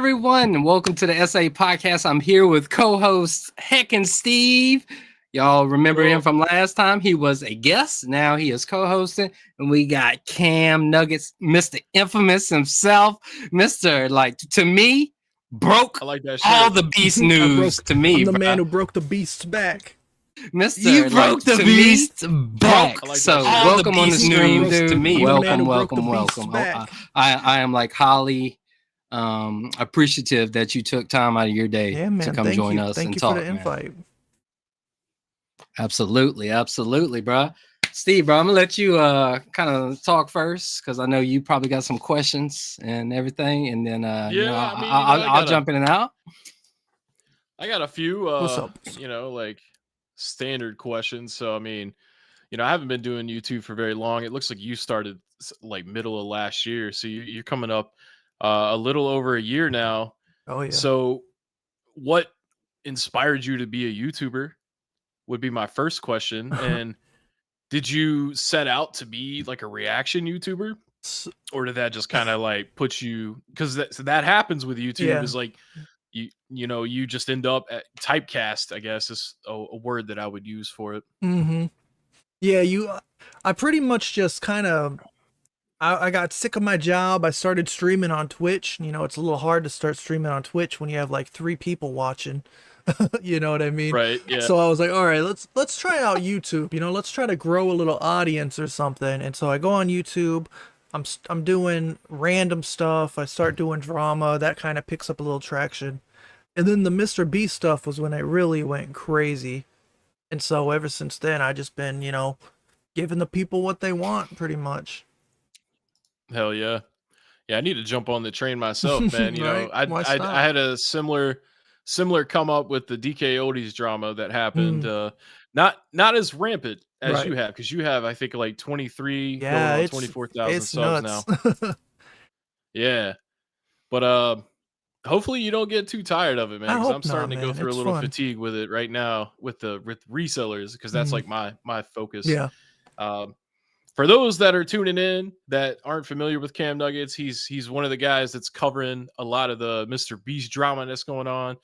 everyone, and welcome to the SA Podcast. I'm here with co-host Heckin Steve. Y'all remember him from last time? He was a guest. Now he is co-hosting, and we got Cam Nuggets, Mr. Infamous himself, Mr. Like to me, broke I like that shirt. all the beast news to me. I'm the bro. man who broke the beast's back. Mr. You broke the beast's back. I like So that. welcome on the stream, dude. to me. I'm the man Welcome, who broke the welcome. beast's back. I am like highly appreciative that you took time out of your day Yeah, man. to come Thank join you. us Thank and you talk. for the Man. invite. Absolutely, bro. Steve, bro, I'm gonna let you kind of talk first because I know you probably got some questions and everything, and then I'll jump in and out. I got a few What's up? like standard questions. So I mean, I haven't been doing YouTube for very long. It looks like you started like middle of last year, so you're coming up a little over a year now. Oh yeah. So what inspired you to be a YouTuber would be my first question. And did you set out to be like a reaction YouTuber, or did that just kind of like put you, because that happens with YouTube? Yeah. Is like you just end up at typecast, I guess is a word that I would use for it. Mm-hmm. Yeah, I pretty much just kind of I got sick of my job. I started streaming on Twitch. It's a little hard to start streaming on Twitch when you have like 3 people watching. You know what I mean? Right. Yeah. So I was like, all right, let's try out YouTube. Let's try to grow a little audience or something. And so I go on YouTube. I'm doing random stuff. I start doing drama. That kind of picks up a little traction. And then the MrBeast stuff was when it really went crazy. And so ever since then, I just been, giving the people what they want, pretty much. Hell yeah. Yeah, I need to jump on the train myself, man. Right? Why stop? I had a similar come up with the DK Oldies drama that happened. Not as rampant as Right. you have, because you have, I think, like 23 Yeah, going on it's 24,000 it's subs nuts. now. Yeah. But hopefully you don't get too tired of it, man, I because hope I'm starting not, to go man. through It's a little fun. fatigue with it right now with resellers, because that's like my focus. Yeah. For those that are tuning in that aren't familiar with Cam Nuggets, he's one of the guys that's covering a lot of the MrBeast drama that's going on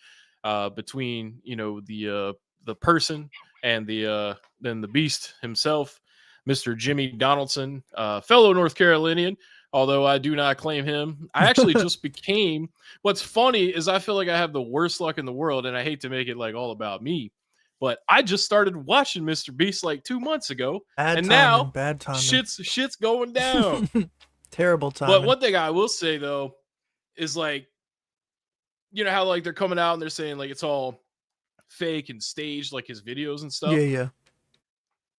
between the person and then the beast himself, Mr. Jimmy Donaldson, fellow North Carolinian. Although I do not claim him. I actually just became. What's funny is I feel like I have the worst luck in the world, and I hate to make it like all about me, but I just started watching MrBeast like 2 months ago, Bad and timing, now bad timing. shit's going down. Terrible timing. But one thing I will say though is like, how like they're coming out and they're saying like it's all fake and staged, like his videos and stuff. Yeah.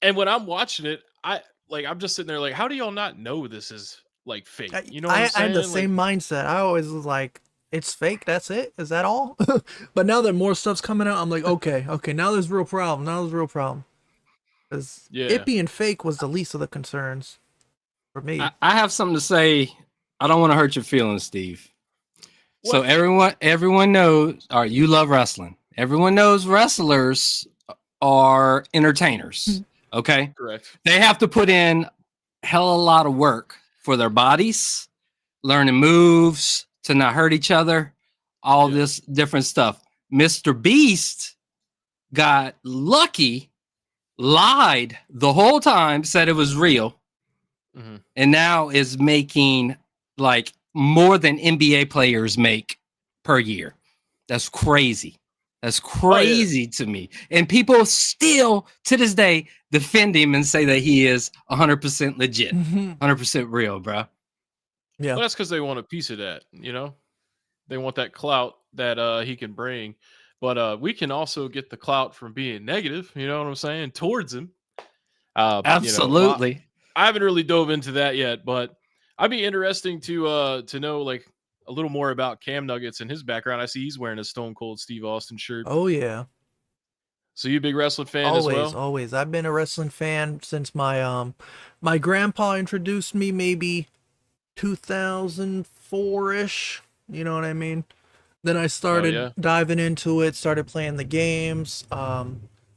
And when I'm watching it, I'm just sitting there like, how do y'all not know this is like fake? You know what I'm saying? I had the same mindset. I always was like, it's fake. That's it. Is that all? But now that more stuff's coming out, I'm like, okay. Now there's a real problem. Because it being fake was the least of the concerns for me. I have something to say. I don't want to hurt your feelings, Steve. What? So everyone knows, or you love wrestling. Everyone knows wrestlers are entertainers. Okay, Correct. they have to put in hell of a lot of work for their bodies, learning moves to not hurt each other, all this different stuff. MrBeast got lucky, lied the whole time, said it was real, and now is making like more than NBA players make per year. That's crazy. That's crazy to me. And people still, to this day, defend him and say that he is 100% legit, 100% real, bro. Yeah. Well, that's because they want a piece of that, They want that clout that he can bring. But we can also get the clout from being negative, you know what I'm saying, towards him. Absolutely. I haven't really dove into that yet, but I'd be interesting to know like a little more about Cam Nuggets and his background. I see he's wearing a Stone Cold Steve Austin shirt. Oh yeah. So you a big wrestling fan Always, as well? Always. I've been a wrestling fan since my my grandpa introduced me maybe 2004-ish. You know what I mean? Then I started diving into it, started playing the games,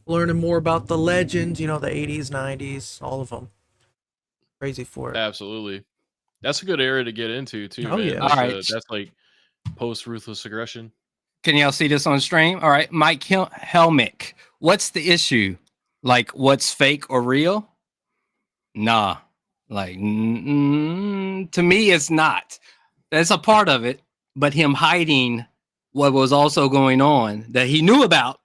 learning more about the legends, the 80s, 90s, all of them. Crazy for it. Absolutely. That's a good area to get into too. Oh, man. yeah. All right. That's like post ruthless aggression. Can y'all see this on stream? All right, Mike Helmick. What's the issue? Like, what's fake or real? Nah, like to me, it's not. That's a part of it, but him hiding what was also going on that he knew about.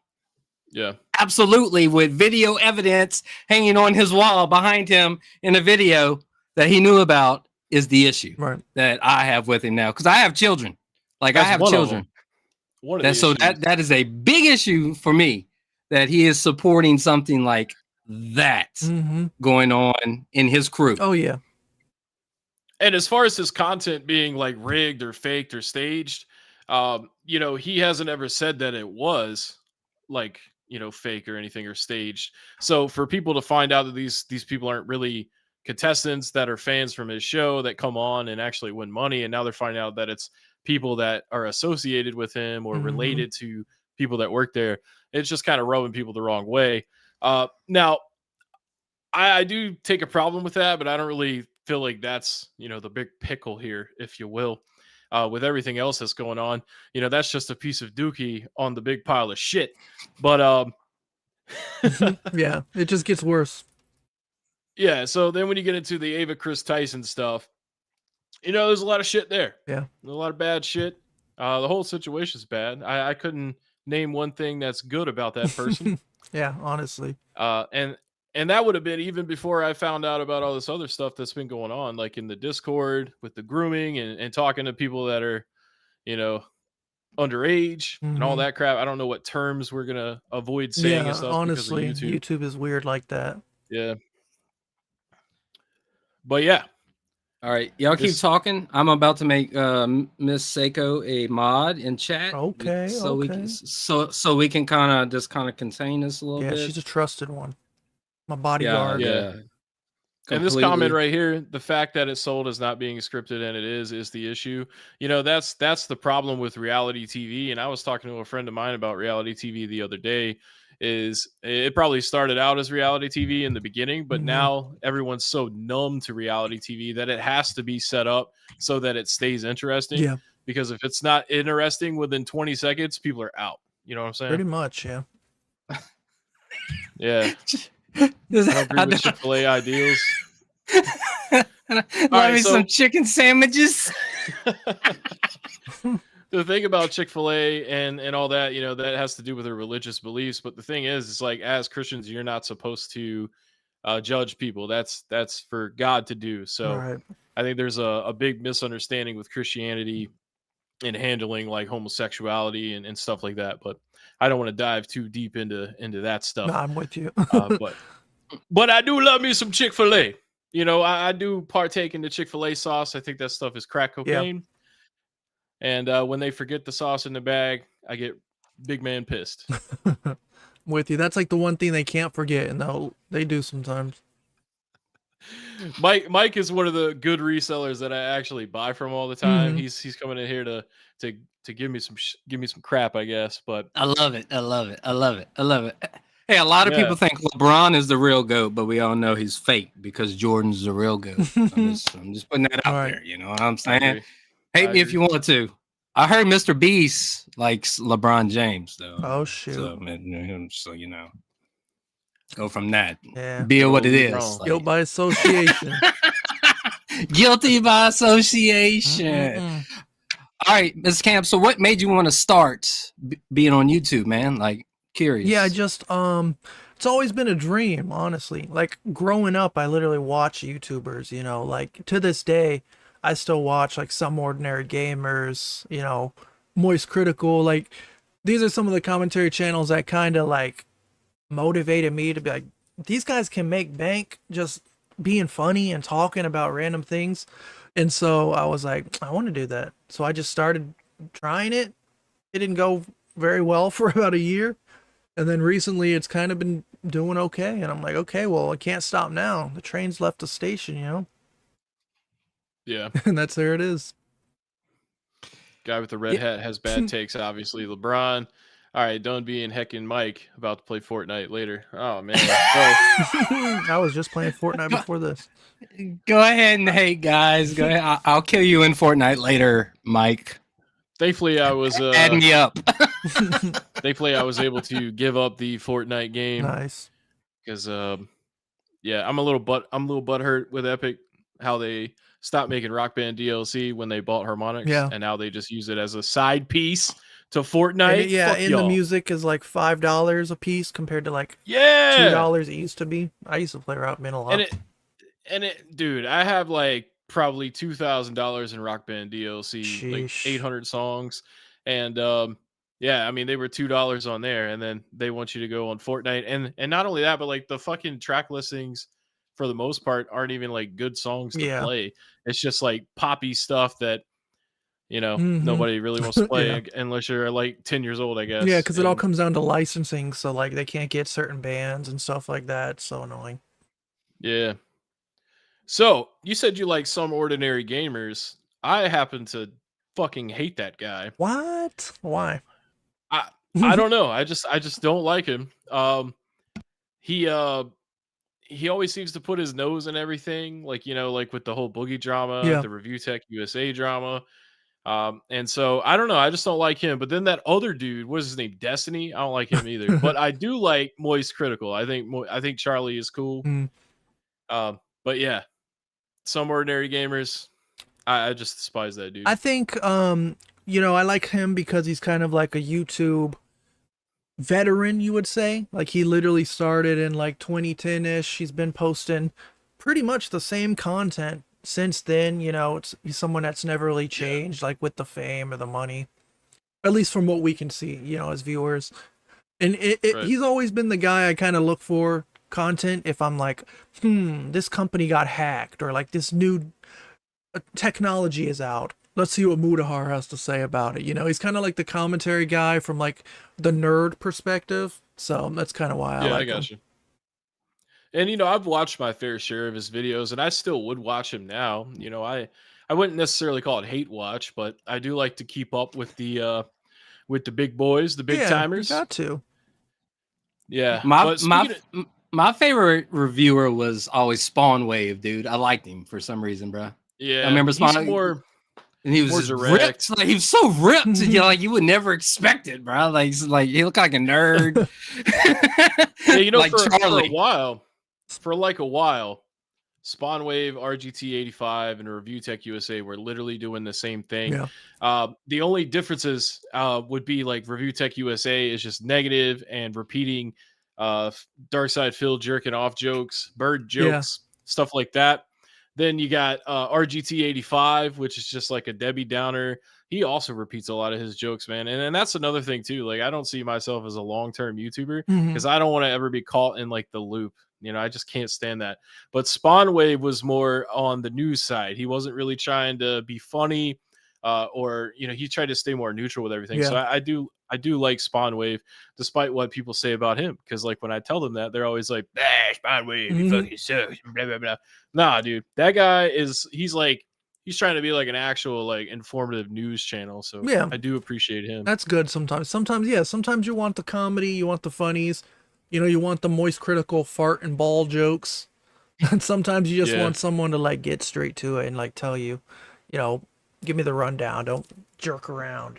Yeah, absolutely, with video evidence hanging on his wall behind him in a video that he knew about is the issue that I have with him now, because I have children. Like, I have children. One of the so that is a big issue for me, that he is supporting something like that going on in his crew. Oh yeah. And as far as his content being like rigged or faked or staged, you know, he hasn't ever said that it was like, you know, fake or anything or staged. So for people to find out that these people aren't really contestants that are fans from his show that come on and actually win money, and now they're finding out that it's people that are associated with him or related to people that work there, it's just kind of rubbing people the wrong way. Now, I do take a problem with that, but I don't really feel like that's, you know, the big pickle here, if you will. With everything else that's going on, you know, that's just a piece of dookie on the big pile of shit. But yeah, it just gets worse. Yeah, so then when you get into the Ava Chris Tyson stuff, you know, there's a lot of shit there. Yeah. A lot of bad shit. The whole situation's bad. I couldn't name one thing that's good about that person. Yeah, honestly. And that would have been even before I found out about all this other stuff that's been going on, like in the Discord with the grooming and talking to people that are, you know, underage and all that crap. I don't know what terms we're gonna avoid saying and stuff. Honestly, because of YouTube is weird like that. Yeah. But yeah. All right, y'all keep talking. I'm about to make Miss Seiko a mod in chat. Okay. We can, so we can kind of contain this a little bit. Yeah, she's a trusted one. My bodyguard. Yeah. And this comment right here, the fact that it's sold as not being scripted and it is the issue. You know, that's the problem with reality TV. And I was talking to a friend of mine about reality TV the other day. Is it probably started out as reality TV in the beginning, but now everyone's so numb to reality TV that it has to be set up so that it stays interesting. Yeah. Because if it's not interesting within 20 seconds, people are out. You know what I'm saying? Pretty much, yeah. Yeah. I agree with Chick-fil-A ideals. Let me some chicken sandwiches. The thing about Chick-fil-A and all that, you know, that has to do with their religious beliefs. But the thing is, it's like, as Christians, you're not supposed to judge people. That's for God to do. So I think there's a big misunderstanding with Christianity in handling like homosexuality and stuff like that. But I don't want to dive too deep into that stuff. No, I'm with you. But I do love me some Chick-fil-A. You know, I do partake in the Chick-fil-A sauce. I think that stuff is crack cocaine. Yeah. And when they forget the sauce in the bag, I get big man pissed. With you. That's like the one thing they can't forget, and they do sometimes. Mike is one of the good resellers that I actually buy from all the time. He's coming in here to give me some crap, I guess. But I love it. Hey, a lot of people think LeBron is the real GOAT, but we all know he's fake because Jordan's the real GOAT. I'm just putting that out there. You know what I'm saying? Hate me if you want to. I heard MrBeast likes LeBron James, though. Oh, shoot. So you know, go from that. Yeah. Be what it is. Guilt by association. Guilty by association. All right, Ms. Camp. So what made you want to start being on YouTube, man? Like, curious. Yeah, it's always been a dream, honestly. Like, growing up, I literally watch YouTubers, you know, like, to this day, I still watch like Some Ordinary Gamers, you know, Moist Critical. Like, these are some of the commentary channels that kind of like motivated me to be like, these guys can make bank just being funny and talking about random things. And so I was like, I want to do that. So I just started trying it. It didn't go very well for about a year. And then recently it's kind of been doing okay. And I'm like, okay, well, I can't stop now. The train's left the station, you know? Yeah. And there it is. Guy with the red hat has bad takes, obviously. LeBron. All right, don't be in Heckin Mike about to play Fortnite later. Oh, man. I was just playing Fortnite before this. Go ahead and hate, guys. Go ahead. I'll kill you in Fortnite later, Mike. Thankfully, I was Add me up. thankfully I was able to give up the Fortnite game Nice. because yeah, I'm a little butthurt with Epic how they stopped making Rock Band DLC when they bought Harmonix, Yeah. and now they just use it as a side piece to And Fortnite. yeah, Fuck and y'all. the music is like $5 a piece compared to like Yeah, $2 it used to be. I used to play Rock Band a lot. and it, dude, I have like probably $2,000 in Rock Band DLC, like Sheesh. 800 songs, and yeah, I mean they were $2 on there, and then they want you to go on Fortnite, and not only that, but like the fucking track listings for the most part aren't even like good songs to Yeah. play. It's just like poppy stuff that Mhm. nobody really wants to play Yeah. unless you're like 10 years old, I guess. Yeah, because it all And comes down to licensing, so like they can't get certain bands and stuff like that. It's so annoying. yeah. So you said you like Some Ordinary Gamers. I happen to fucking hate that guy. What? Why? I don't know. I just don't like him. He always seems to put his nose in everything, like like with the whole Boogie drama, Yeah. the Review Tech USA drama. And so I don't know. I just don't like him. But then that other dude, what is his name? Destiny. I don't like him either. But I do like Moist Critical. I think Charlie is cool. Mm. But yeah, Some Ordinary Gamers. I just despise that dude. I think I like him because he's kind of like a YouTube veteran, you would say. Like he literally started in like 2010-ish. He's been posting pretty much the same content since then. He's someone that's never really changed, like with the fame or the money, at least from what we can see, as viewers. And Right. he's always been the guy I kind of look for content if I'm like, this company got hacked, or like this new technology is out. Let's see what Mudahar has to say about it. He's kind of like the commentary guy from like the nerd perspective. So that's kind of why I like I got him. you. And I've watched my fair share of his videos, and I still would watch him now. I wouldn't necessarily call it hate watch, but I do like to keep up with the big boys, the big Yeah, timers. you got to. Yeah. My favorite reviewer was always Spawn Wave, dude. I liked him for some reason, bro. Yeah, I remember Spawn. he's more, and he was more just direct. ripped. Like he was so ripped, like you would never expect it, bro. Like he looked like a nerd. Yeah, like Charlie. For a while, Spawn Wave, RGT 85, and Review Tech USA were literally doing the same thing. Yeah. The only differences would be like Review Tech USA is just negative and repeating Dark Side Phil jerking off jokes, bird jokes, stuff like that. Then you got RGT 85, which is just like a Debbie Downer. He also repeats a lot of his jokes, man. And that's another thing too. Like I don't see myself as a long-term YouTuber because I don't want to ever be caught in like the loop. I just can't stand that. But Spawn Wave was more on the news side. He wasn't really trying to be funny, or he tried to stay more neutral with everything. Yeah. So I do like Spawn Wave, despite what people say about him. Because like when I tell them that, they're always like, Spawn Wave, he fucking sucks, blah blah blah. Nah, dude, that guy he's trying to be like an actual like informative news channel. So Yeah. I do appreciate him. That's good sometimes. Sometimes you want the comedy, you want the funnies, you want the Moist Critical fart and ball jokes. And sometimes you just want someone to like get straight to it and like tell you, give me the rundown. Don't jerk around,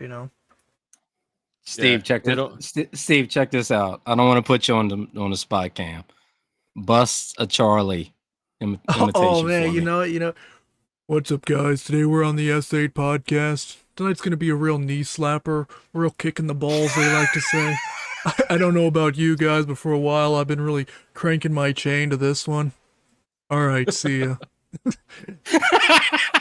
Steve, check this out. I don't want to put you on the spot cam. Bust a Charlie imitation. Oh man, for me. What's up, guys? Today we're on the S8 podcast. Tonight's gonna be a real knee slapper, real kick in the balls, they like to say. I don't know about you guys, but for a while I've been really cranking my chain to this one. All right, see ya.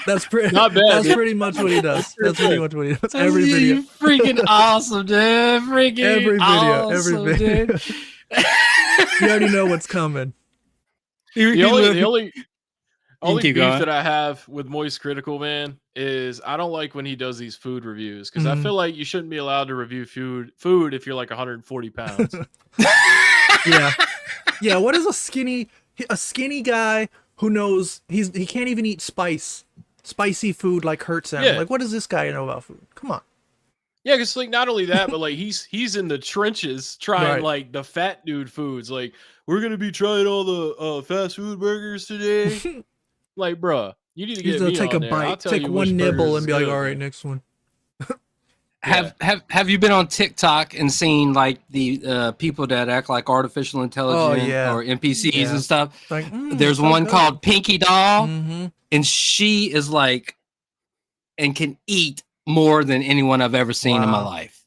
That's pretty. Not bad, That's dude. pretty much what he does. That's pretty much what he does. Every video. You freaking awesome, dude. Freaking Every video. awesome, Every video. dude. You already know what's coming. The only beef keep going. that I have with Moist Critical, man, is I don't like when he does these food reviews because I Mhm. feel like you shouldn't be allowed to review food if you're like 140 pounds. Yeah. Yeah, what is a skinny guy who knows he can't even eat spicy food like hurts him. Yeah. Like what does this guy know about food? Come on. Yeah, because like not only that, but like he's in the trenches trying Right. like the fat dude foods. Like we're gonna be trying all the fast food burgers today. Like, bruh, you need to He's get gonna me take on a there. I'll bite, tell take you one which nibble burgers and be is like, good. all right, next one. Have you been on TikTok and seen like the people that act like artificial intelligence or NPCs and stuff? Like, there's so one good. called Pinky Doll, Mm-hmm. and she is like, and can eat more than anyone I've ever seen in my life.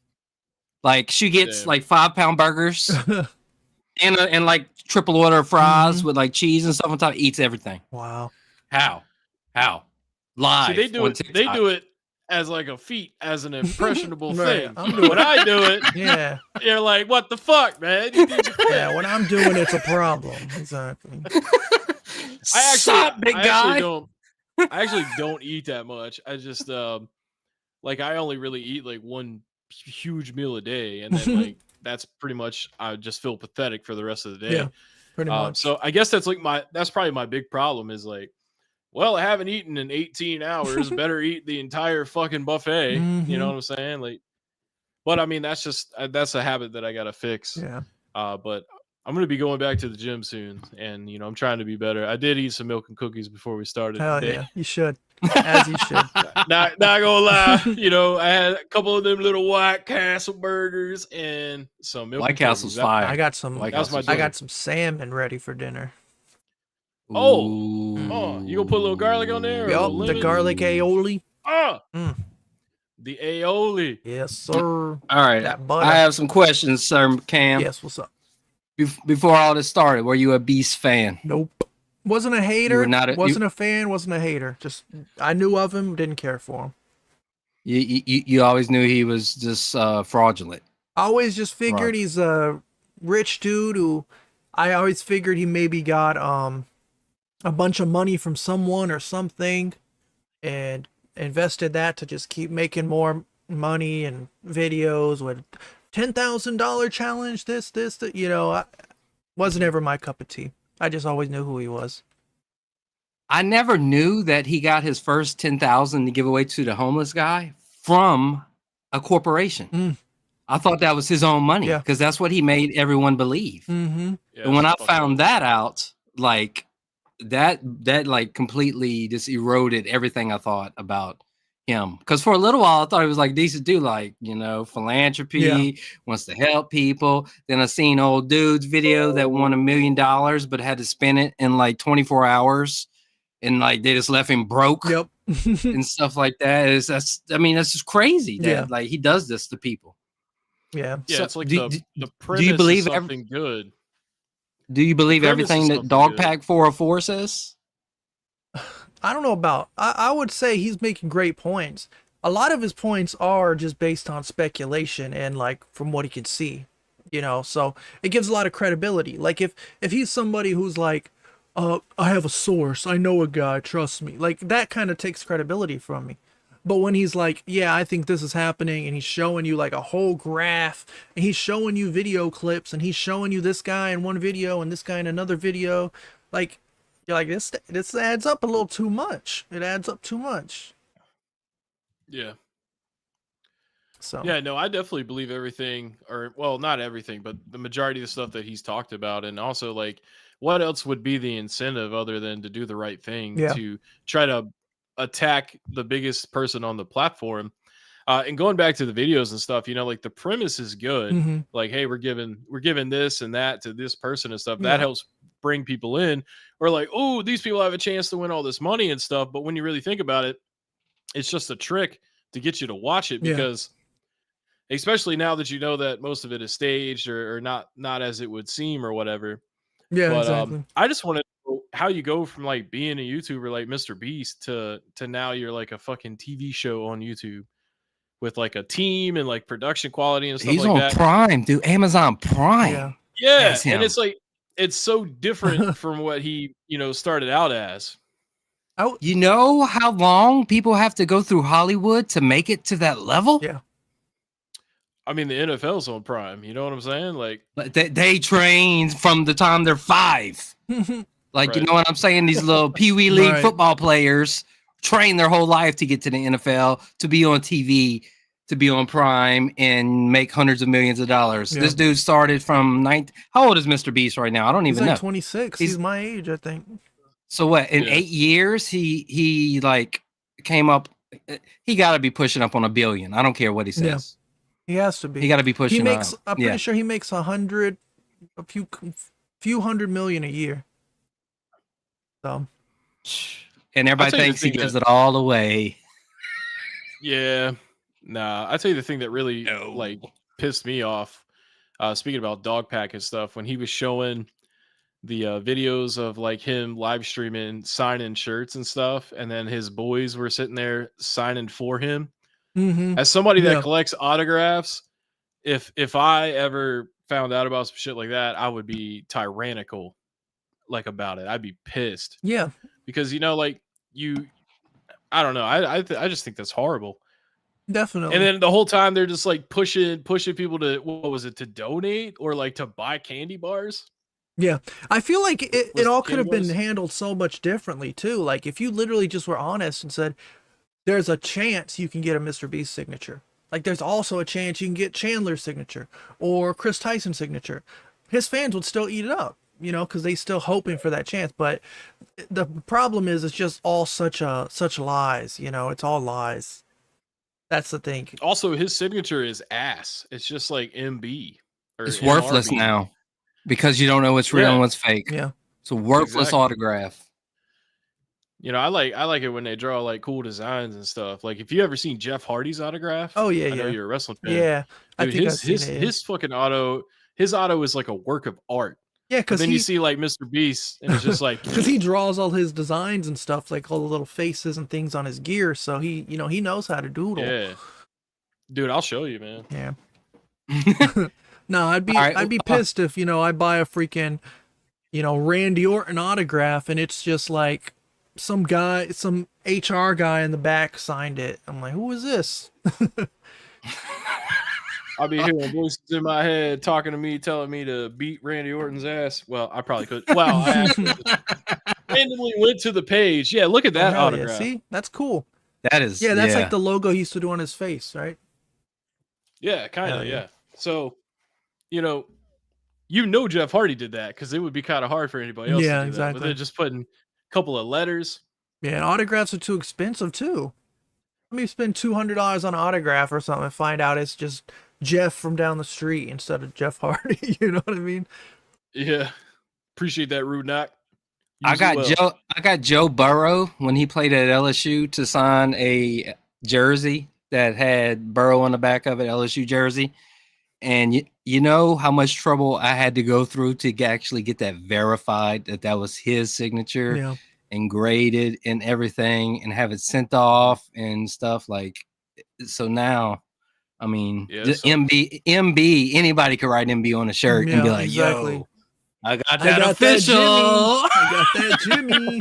Like she gets like 5-pound burgers and like triple order of fries with like cheese and stuff on top. Eats everything. Wow. How? Live. See, they do on it. TikTok. They do it as like a feat, as an impressionable Right. thing. When I do it, Yeah. you're like, "What the fuck, man?" You need to quit. Yeah. When I'm doing it's a problem. Exactly. I actually don't eat that much. I just like I only really eat like one huge meal a day, and then like that's pretty much I just feel pathetic for the rest of the day. Yeah. Pretty much. So I guess that's probably my big problem is like, well, I haven't eaten in 18 hours. Better eat the entire fucking buffet. You know what I'm saying? Like, but I mean that's just that's a habit that I gotta fix. Yeah. But I'm gonna be going back to the gym soon, and I'm trying to be better. I did eat some milk and cookies before we started. Hell today. yeah, you should, as you should. Not gonna lie, I had a couple of them little White Castle burgers and some milk. White Castle's fire. I got some. White I got some salmon ready for dinner. Oh, you gonna put a little garlic on there? Yup, the garlic aioli. The aioli. Yes, sir. All right, That butter. I have some questions, Sir Cam. Yes, what's up? Before all this started, were you a Beast fan? Nope. Wasn't a hater. were not a- wasn't a fan. Wasn't a hater. Just I knew of him. Didn't care for him. You always knew he was just fraudulent. I always just figured Right. he's a rich dude who. I always figured he maybe got a bunch of money from someone or something, and invested that to just keep making more money and videos with $10,000 challenge. This. Wasn't ever my cup of tea. I just always knew who he was. I never knew that he got his first 10,000 to give away to the homeless guy from a corporation. I thought that was his own money because that's what he made everyone believe. Mm-hmm. Yeah, and when I found that out, like that like completely just eroded everything I thought about him. Because for a little while I thought he was like decent dude, like philanthropy, wants to help people. Then I seen old dude's video that won $1 million but had to spend it in like 24 hours, and like they just left him broke. Yep. And stuff like that. That's just crazy that like he does this to people. Yeah. Yeah, So it's like do the premise you believe is something good. Do you believe premise everything is that something Dog good. Pack 404 says? I don't know about. I would say he's making great points. A lot of his points are just based on speculation and like from what he can see, So it gives a lot of credibility. Like if he's somebody who's like, I have a source, I know a guy, trust me. Like that kind of takes credibility from me. But when he's like, yeah, I think this is happening, and he's showing you like a whole graph, and he's showing you video clips, and he's showing you this guy in one video and this guy in another video, like you're like this adds up a little too much. It adds up too much. Yeah. So Yeah, no, I definitely believe everything, or well, not everything, but the majority of the stuff that he's talked about. And also, like, what else would be the incentive other than to do the right thing to try to attack the biggest person on the platform? And going back to the videos and stuff, like the premise is good. Like, hey, we're giving this and that to this person and stuff. That helps bring people in. Or like, oh, these people have a chance to win all this money and stuff. But when you really think about it, it's just a trick to get you to watch it, because especially now that you know that most of it is staged or not as it would seem or whatever. Yeah, But exactly. I just want to know how you go from like being a YouTuber like MrBeast to now you're like a fucking TV show on YouTube with like a team and like production quality and stuff He's like on that. Prime, dude. Amazon Prime. Yeah. That's him. And it's like it's so different from what he started out as. You know how long people have to go through Hollywood to make it to that level? Yeah. I mean, the NFL's on Prime. You know what I'm saying? Like, But they train from the time they're 5. Like, you know what I'm saying? These little Pee Wee League football players train their whole life to get to the NFL, to be on TV, to be on Prime, and make hundreds of millions of dollars. Yeah. This dude started from How old is MrBeast right now? I don't He's even like know. 26. He's my age, I think. So what? In 8 years, he like came up he got to be pushing up on 1 billion. I don't care what he Yeah. says. He has to be. He got to be pushing He makes. up. I'm pretty sure he makes a few hundred million a year. So. And everybody thinks he gives it all away. Yeah. Nah, I tell you the thing that really like pissed me off. Speaking about dog pack and stuff, when he was showing the videos of like him live streaming, signing shirts and stuff, and then his boys were sitting there signing for him. Mm-hmm. As somebody that collects autographs, if I ever found out about some shit like that, I would be tyrannical like about it. I'd be pissed. Yeah. Because like I don't know. I just think that's horrible. Definitely. And then the whole time they're just like pushing people to, what was it, to donate or like to buy candy bars? Yeah. I feel like it all could have been handled so much differently too. Like if you literally just were honest and said, there's a chance you can get a MrBeast signature. Like there's also a chance you can get Chandler's signature or Chris Tyson's signature. His fans would still eat it up, because they still hoping for that chance. But the problem is it's just all such lies, it's all lies. That's the thing. Also, his signature is ass. It's just like MB. It's worthless now because you don't know what's real and what's fake. Yeah. It's a worthless autograph. I like it when they draw like cool designs and stuff. Like if you ever seen Jeff Hardy's autograph. Oh yeah, I know you're a wrestling fan. Yeah. Dude, his fucking auto, his auto is like a work of art. Yeah, because then you see like MrBeast, and it's just like because he draws all his designs and stuff, like all the little faces and things on his gear. So he knows how to doodle. Yeah, dude, I'll show you, man. Yeah. No, I'd be pissed if I buy a freaking Randy Orton autograph and it's just like some HR guy in the back signed it. I'm like, who is this? I'll be hearing voices in my head talking to me, telling me to beat Randy Orton's ass. Well, I probably could. Well, I actually randomly went to the page. Yeah, look at that autograph. Yeah. See, that's cool. That is. Yeah, that's like the logo he used to do on his face, right? Yeah, kind of. Yeah. So, Jeff Hardy did that because it would be kind of hard for anybody else to do that. But they're just putting a couple of letters. Yeah, and autographs are too expensive too. Let me spend $200 on an autograph or something and find out it's just Jeff from down the street instead of Jeff Hardy. You know what I mean? Yeah. Appreciate that, Rude Knock. I got Joe Burrow when he played at LSU to sign a jersey that had Burrow on the back of it, LSU jersey. And you know how much trouble I had to go through to actually get that verified that was his signature and graded and everything and have it sent off and stuff like. So now, I mean, MB, anybody could write MB on a shirt and be like, yo, I got that official. I got that Jimmy.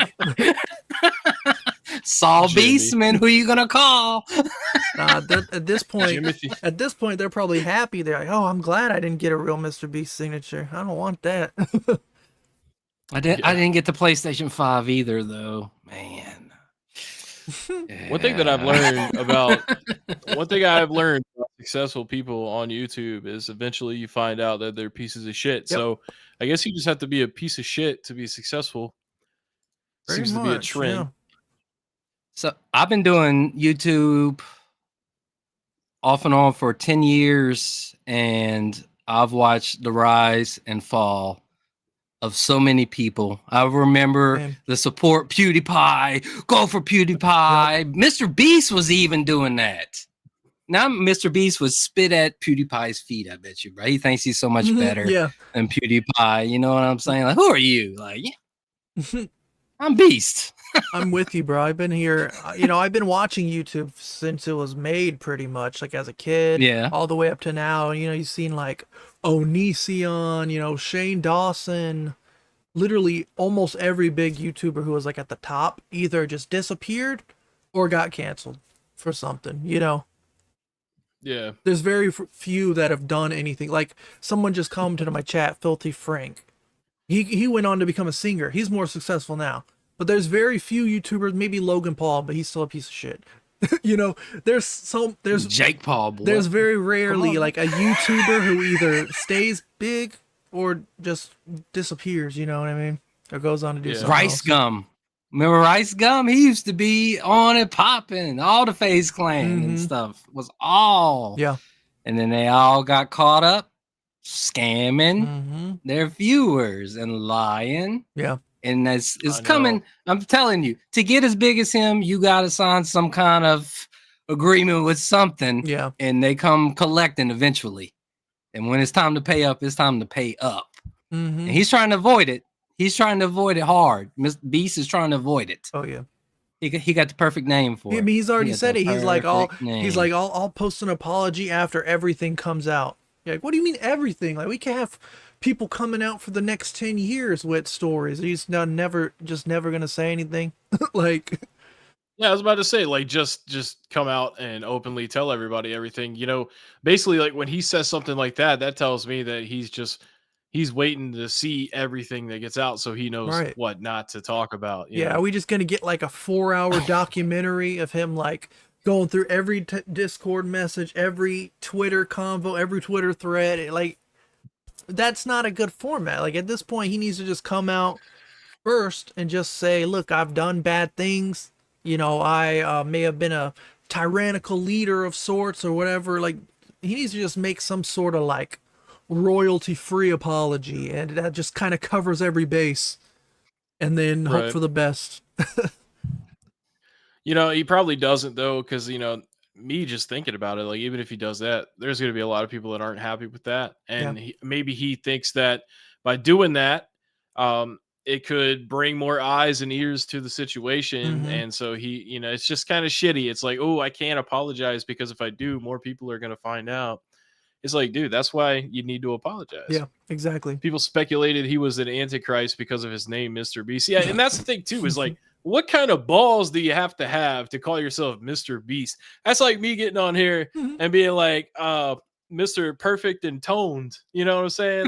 Saul Beastman, who you gonna call? At this point, they're probably happy. They're like, "Oh, I'm glad I didn't get a real MrBeast signature. I don't want that." I didn't get the PlayStation 5 either, though. Man. One thing I've learned about successful people on YouTube is eventually you find out that they're pieces of shit. Yep. So I guess you just have to be a piece of shit to be successful. Seems to be a trend. Yeah. So I've been doing YouTube off and on for 10 years, and I've watched the rise and fall of so many people. I remember the support PewDiePie, go for PewDiePie. MrBeast was even doing that. Now MrBeast would spit at PewDiePie's feet, I bet you, bro. He thinks he's so much better than PewDiePie. You know what I'm saying? Like, who are you? Like, I'm Beast. I'm with you, bro. I've been here. I've been watching YouTube since it was made, pretty much, like as a kid. Yeah. All the way up to now. You've seen like Onision, Shane Dawson. Literally, almost every big YouTuber who was like at the top either just disappeared or got canceled for something. Yeah. There's very few that have done anything. Like someone just commented in my chat, Filthy Frank. He went on to become a singer. He's more successful now. But there's very few YouTubers, maybe Logan Paul, but he's still a piece of shit. There's Jake Paul. Boy. There's very rarely like a YouTuber who either stays big or just disappears. You know what I mean? Or goes on to do something Rice else. Gum. Remember Rice Gum? He used to be on it popping. All the FaZe Clan and Mhm. stuff was all. Yeah. And then they all got caught up scamming Mm-hmm. their viewers and lying. Yeah. And it's I know. coming. I'm telling you, to get as big as him, you got to sign some kind of agreement with something. Yeah. And they come collecting eventually. And when it's time to pay up, it's time to pay up. Mm-hmm. And he's trying to avoid it. He's trying to avoid it hard. MrBeast is trying to avoid it. Oh yeah. He got the perfect name for I it. mean, he's already He got said the it. He's like, perfect name. I'll post an apology after everything comes out. You're like, what do you mean everything? Like, we can't have people coming out for the next 10 years with stories. He's never gonna say anything. Like, Yeah, I was about to say, like, just come out and openly tell everybody everything. You know, basically, like when he says something like that, that tells me that he's waiting to see everything that gets out, so he knows Right. what not to talk about. you yeah, know? are we just gonna get like a 4-hour documentary of him like going through every Discord message, every Twitter convo, every Twitter thread? Like, that's not a good format. Like, at this point, he needs to just come out first and just say, look, I've done bad things. You know, I may have been a tyrannical leader of sorts or whatever. Like, he needs to just make some sort of like royalty-free apology, and that just kind of covers every base, and then hope Right. for the best. You know, he probably doesn't though, because me just thinking about it, like even if he does that, there's going to be a lot of people that aren't happy with that, and maybe he thinks that by doing that, it could bring more eyes and ears to the situation, Mhm. and so it's just kind of shitty. It's like, oh, I can't apologize because if I do, more people are going to find out. It's like, dude, that's why you need to apologize. Yeah, exactly. People speculated he was an antichrist because of his name, MrBeast. Yeah, and that's the thing too, is like, what kind of balls do you have to call yourself MrBeast? That's like me getting on here Mhm. and being like, Mr. Perfect and Toned. You know what I'm saying?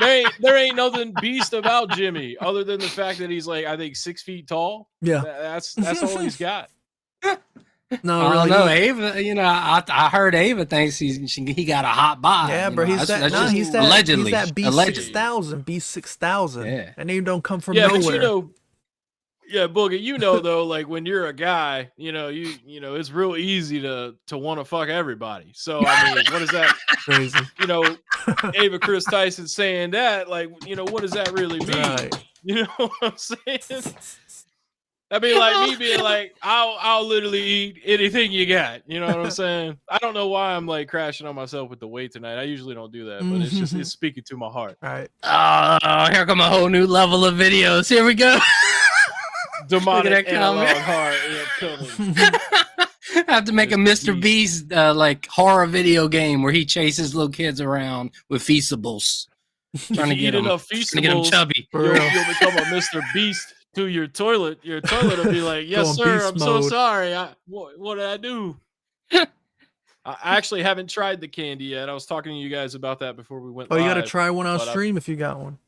Like, there ain't nothing beast about Jimmy other than the fact that he's like, I think 6 feet tall. Yeah. That's all he's got. No, I really. don't know, Ava. I heard Ava thinks he got a hot bod. Yeah, bro, he's that. That's Nah, just he's that. allegedly. He's that Allegedly. B6000. B6000. Yeah. That name don't come from Yeah, nowhere. but yeah, Booga, though, like when you're a guy, it's real easy to want to fuck everybody. So I mean, what is that? Crazy. Ava Chris Tyson saying that, like, what does that really mean? Right. You know what I'm saying? That'd be like me being like, I'll literally eat anything you got. You know what I'm saying? I don't know why I'm like crashing on myself with the weight tonight. I usually don't do that, but it's speaking to my heart. All right. Oh, here come a whole new level of videos. Here we go. Demonic that analog comment. heart. Yeah, coming. I have to make a MrBeast like horror video game where he chases little kids around with feastables, trying to If you get eat them, enough trying to get them Feastables, chubby. For You'll real. become a Mr. Beast to your toilet. Your toilet will be like, Go yes, on sir. beast I'm so mode. sorry. What did I do? I actually haven't tried the candy yet. I was talking to you guys about that before we went Oh, you got to live. try one on but stream if you got one.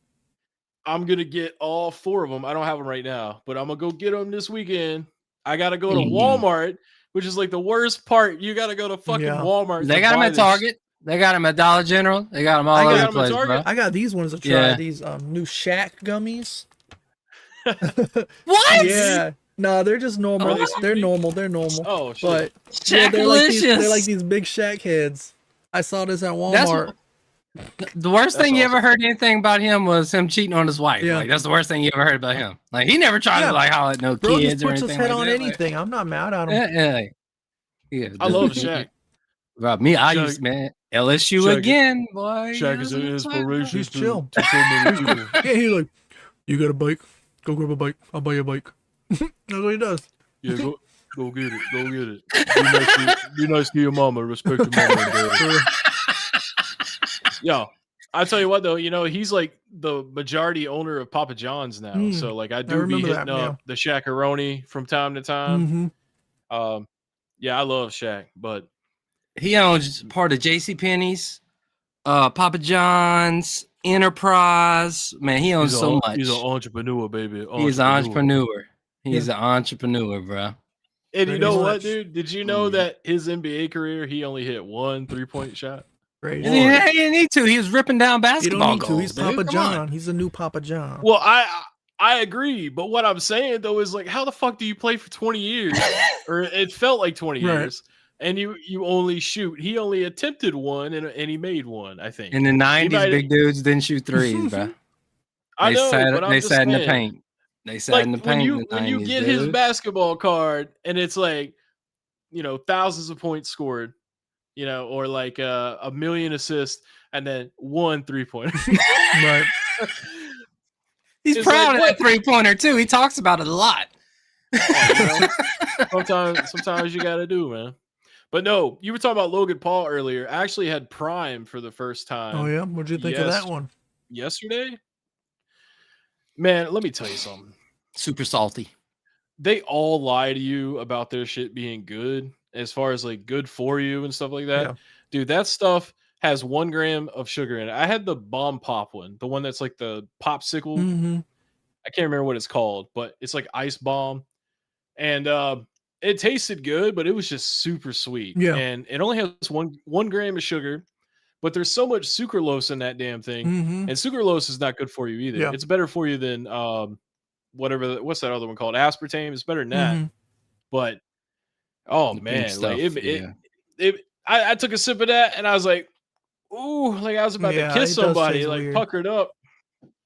I'm going to get all 4 of them. I don't have them right now, but I'm going to go get them this weekend. I got to go to Walmart, which is like the worst part. You got to go to fucking Yeah. Walmart. They to got them buy at this Target. They got them at Dollar General. They got them all I over got the 'em at place, Target. bro. I got these ones to try. Yeah. These new Shack gummies. What? Yeah. No, they're just normal. Oh, They're unique? normal. They're normal. Oh, shit. But yeah, they're Shacklicious. like these big Shack heads. I saw this at Walmart. The worst thing you awesome. ever heard anything about him was him cheating on his wife. Yeah. Like that's the worst thing you ever heard about him. Like he never tried Yeah. to like holler at no Bro kids just or puts anything his head like on that. anything. I'm not mad at him. Yeah. I love Shaq. Bro, me, I Shaq- used man LSU Shaq- again, boy. Shaq is an inspiration He's to chill. so many people. Yeah, he's like, you got a bike? Go grab a bike. I'll buy you a bike. That's what he does. Yeah, go get it. Go get it. Be nice to your mama. Respect your mama and daddy. Yo, I tell you what though, he's like the majority owner of Papa John's now. So like I do be remember hitting that, up the Shaq-a-roni from time to time. Mm-hmm. Yeah, I love Shaq, but He owns part of JCPenney's, Papa John's, Enterprise. Man, he owns so much. He's an entrepreneur, baby. He's an entrepreneur. He's an entrepreneur, bro. And you Pretty know what, much. dude? Did you know that his NBA career, he only hit 1 3-point shot? Crazy. He didn't need to. He was ripping down You basketball don't need to. goals. He's dude. Papa Come John. on. He's the new Papa John. Well, I agree, but what I'm saying though is like, how the fuck do you play for 20 years, or it felt like 20 Right. years, and you only shoot? He only attempted one, and he made one. I think In the 90s, might- big dudes didn't shoot threes, bro. I know, but I'm They just sat in the saying, paint. They sat in the like when paint you in the 90s, get his dude. basketball card, and it's like, thousands of points scored, or like a million assists, and then 1 3-pointer. Right. He's It's proud like, of that 3-pointer too. He talks about it a lot. Sometimes you gotta do, man. But no, you were talking about Logan Paul earlier. I actually had Prime for the first time. Oh yeah, what'd you think of that one? Yesterday? Man, let me tell you something. Super salty. They all lie to you about their shit being good, as far as like good for you and stuff like that. Yeah. Dude, that stuff has 1 gram of sugar in it. I had the bomb pop one, the one that's like the popsicle. Mm-hmm. I can't remember what it's called, but it's like ice bomb. And it tasted good, but it was just super sweet. Yeah. And it only has one gram of sugar, but there's so much sucralose in that damn thing. Mm-hmm. And sucralose is not good for you either. Yeah. It's better for you than what's that other one called? Aspartame. It's better than that. Mm-hmm. But oh The pink man, stuff, like I took a sip of that and I was like, ooh, like I was about to Yeah, kiss it does somebody, taste like weird. puckered up.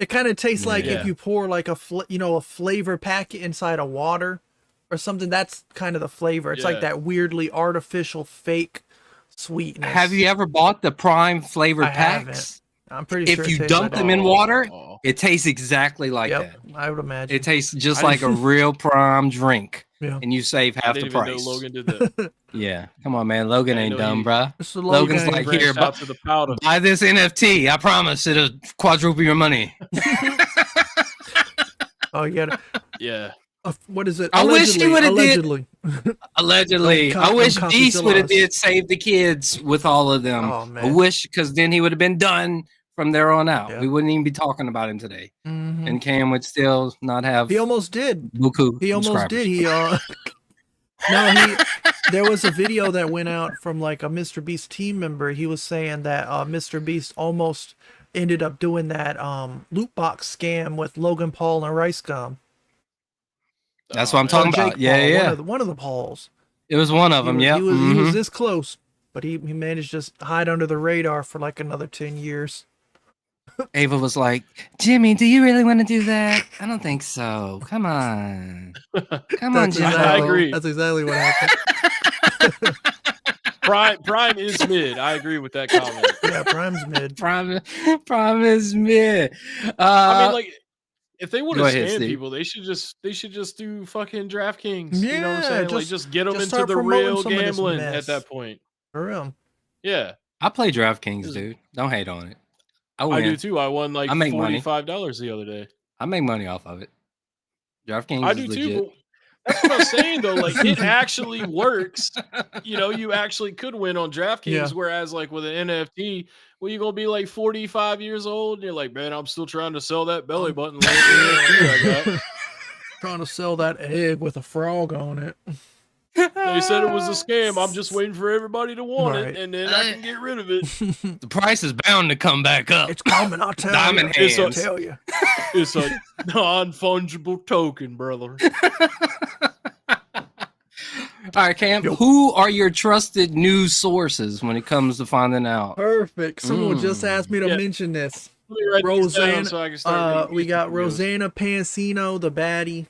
It kind of tastes like Yeah. if you pour like a flavor packet inside of water or something. That's kind of the flavor. It's like Yeah. that weirdly artificial fake sweetness. Have you ever bought the Prime flavored I packs? I'm pretty sure If it you tastes dunk like them that. in water, Oh. it tastes exactly like Yep, that. I would imagine. It tastes just I like a real Prime drink, Yeah. and you save I half the didn't even know price. Logan did that. Yeah, come on, man. Logan I ain't know dumb, he- bruh. It's the Logan's Logan. like, Branched here, out to the powder. buy this NFT. I promise it'll quadruple your money. Oh, you got Yeah. what is it? I wish he would've did- allegedly. Allegedly, Don't I wish copy Beast would have Silas. did save the kids with all of them. Oh I man. wish, because then he would have been done from there on out. Yeah. We wouldn't even be talking about him today, Mhm. and Cam would still not have He almost did. buku. He almost subscribers. did. He there was a video that went out from like a MrBeast team member. He was saying that MrBeast almost ended up doing that loot box scam with Logan Paul and Rice Gum. That's what I'm man. talking Jake about. Yeah, Paul, yeah. one of the Pauls. It was one of them. Yeah, He was this close, but he managed to just hide under the radar for like another 10 years. Ava was like, "Jimmy, do you really want to do that? I don't think so. Come on, come on, That's Jimmy." I agree. That's exactly what happened. Prime is mid. I agree with that comment. Yeah, Prime's mid. Promise me. I mean, like, if they want to go ahead, scam Steve. people, they should just do fucking DraftKings. Yeah, You know what I'm saying? Like, just- just get them just into start the promoting real some of this gambling mess. at that point. For real. Yeah, I play DraftKings, dude. Don't hate on it. I I win. do too. I won like I make money. $45 the other day. I make money off of it. DraftKings I is do legit. too. But that's what I'm saying though. Like, it actually works. You actually could win on DraftKings. Yeah. Whereas, like with an NFT, well, you're gonna be like 45 years old, and you're like, man, I'm still trying to sell that belly button. Like, NFT I got. Trying to sell that egg with a frog on it. They said it was a scam. I'm just waiting for everybody to want Right. it, and then I can get rid of it. The price is bound to come back up. It's coming, I'll tell Diamond you. It's a- hands. I'll tell you. It's a non-fungible token, brother. All right, Cam. Who are your trusted news sources when it comes to finding out? Perfect. Someone just asked me to Yeah. mention this. Let me write these down Roseanne, so I can start we got reading these. Rosanna Pansino, the baddie.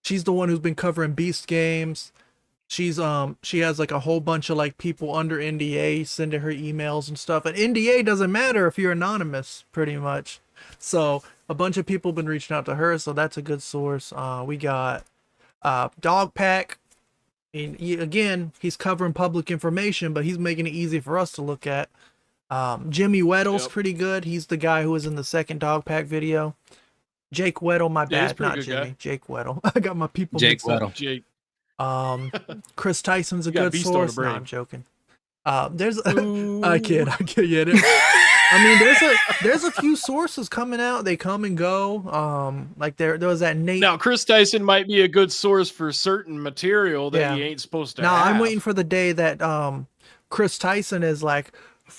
She's the one who's been covering Beast games. She's she has like a whole bunch of like people under NDA sending her emails and stuff. And NDA doesn't matter if you're anonymous, pretty much. So a bunch of people have been reaching out to her, so that's a good source. We got Dog Pack. And again, he's covering public information, but he's making it easy for us to look at. Jimmy Weddle's Yep. pretty good. He's the guy who was in the second Dog Pack video. Jake Weddle, my Yeah, he's a bad, pretty not good Jimmy. guy. Jake Weddle. I got my people Jake mixed up. Weddle. Jake. Chris Tyson's a You got good Beast on the source. No, brain. I'm joking. There's Ooh. I kid it. I mean, there's a few sources coming out. They come and go. Like there was that Nate. Now, Chris Tyson might be a good source for certain material that Yeah. he ain't supposed to No, have. I'm waiting for the day that Chris Tyson is like,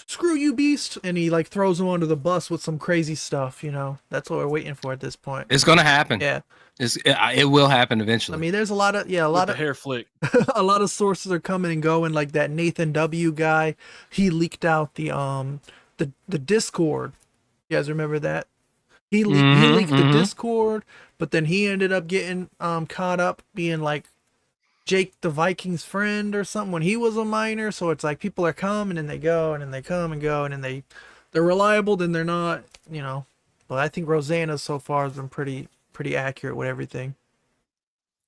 screw you, Beast, and he like throws him under the bus with some crazy stuff. That's what we're waiting for at this point. It's gonna happen. Yeah, It will happen eventually. I mean, there's a lot of With the hair flick. a lot of sources are coming and going. Like that Nathan W guy, he leaked out the Discord. You guys remember that? He leaked the Discord, but then he ended up getting caught up being like Jake the Viking's friend or something when he was a minor. So it's like people are coming and they go, and then they come and go, and then they're reliable, then they're not. But I think Rosanna so far has been pretty accurate with everything.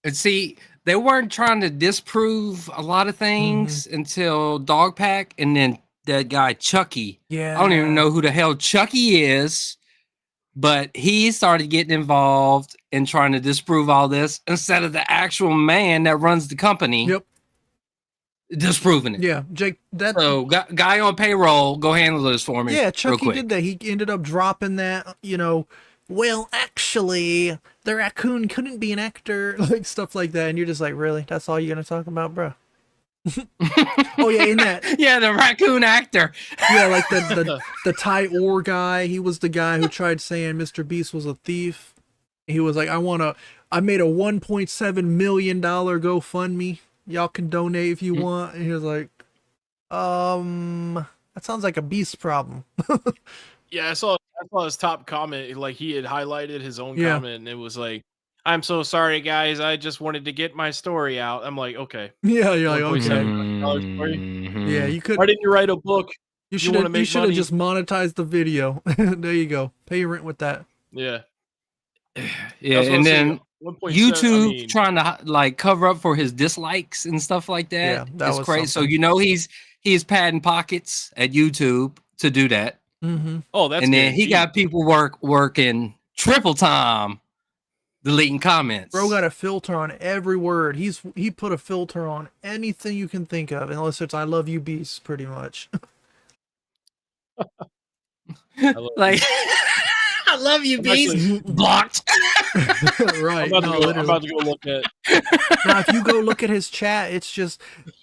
And see, they weren't trying to disprove a lot of things until Dogpack, and then that guy Chucky. Yeah, I don't even know who the hell Chucky is, but he started getting involved in trying to disprove all this instead of the actual man that runs the company. Yep. Disproving it. Yeah, Jake. So guy on payroll, go handle this for me. Yeah, real Chucky quick. did that. He ended up dropping that. Well, actually, the raccoon couldn't be an actor, like stuff like that. And you're just like, really? That's all you're gonna talk about, bro? Oh yeah, in that. Yeah, the raccoon actor. Yeah, like the Ty Orr guy. He was the guy who tried saying MrBeast was a thief. He was like, I made a $1.7 million GoFundMe. Y'all can donate if you want. And he was like, that sounds like a Beast problem. Yeah, I saw his top comment. Like he had highlighted his own comment, and it was like, "I'm so sorry, guys. I just wanted to get my story out." I'm like, okay. Yeah, you're like, $1.7 okay. million story? Yeah, you could. Why didn't you write a book? You should have just monetized the video. There you go. Pay your rent with that. Yeah. Yeah, and then 1.7, YouTube trying to like cover up for his dislikes and stuff like that. Yeah, that was crazy. something. So he's padding pockets at YouTube to do that. Oh, that's and then he got people working triple time deleting comments. Bro got a filter on every word. He put a filter on anything you can think of, unless it's "I love you, Beast," pretty much. Like I love you, Beast. Blocked. Right. I'm about to go look at. Now, if you go look at his chat,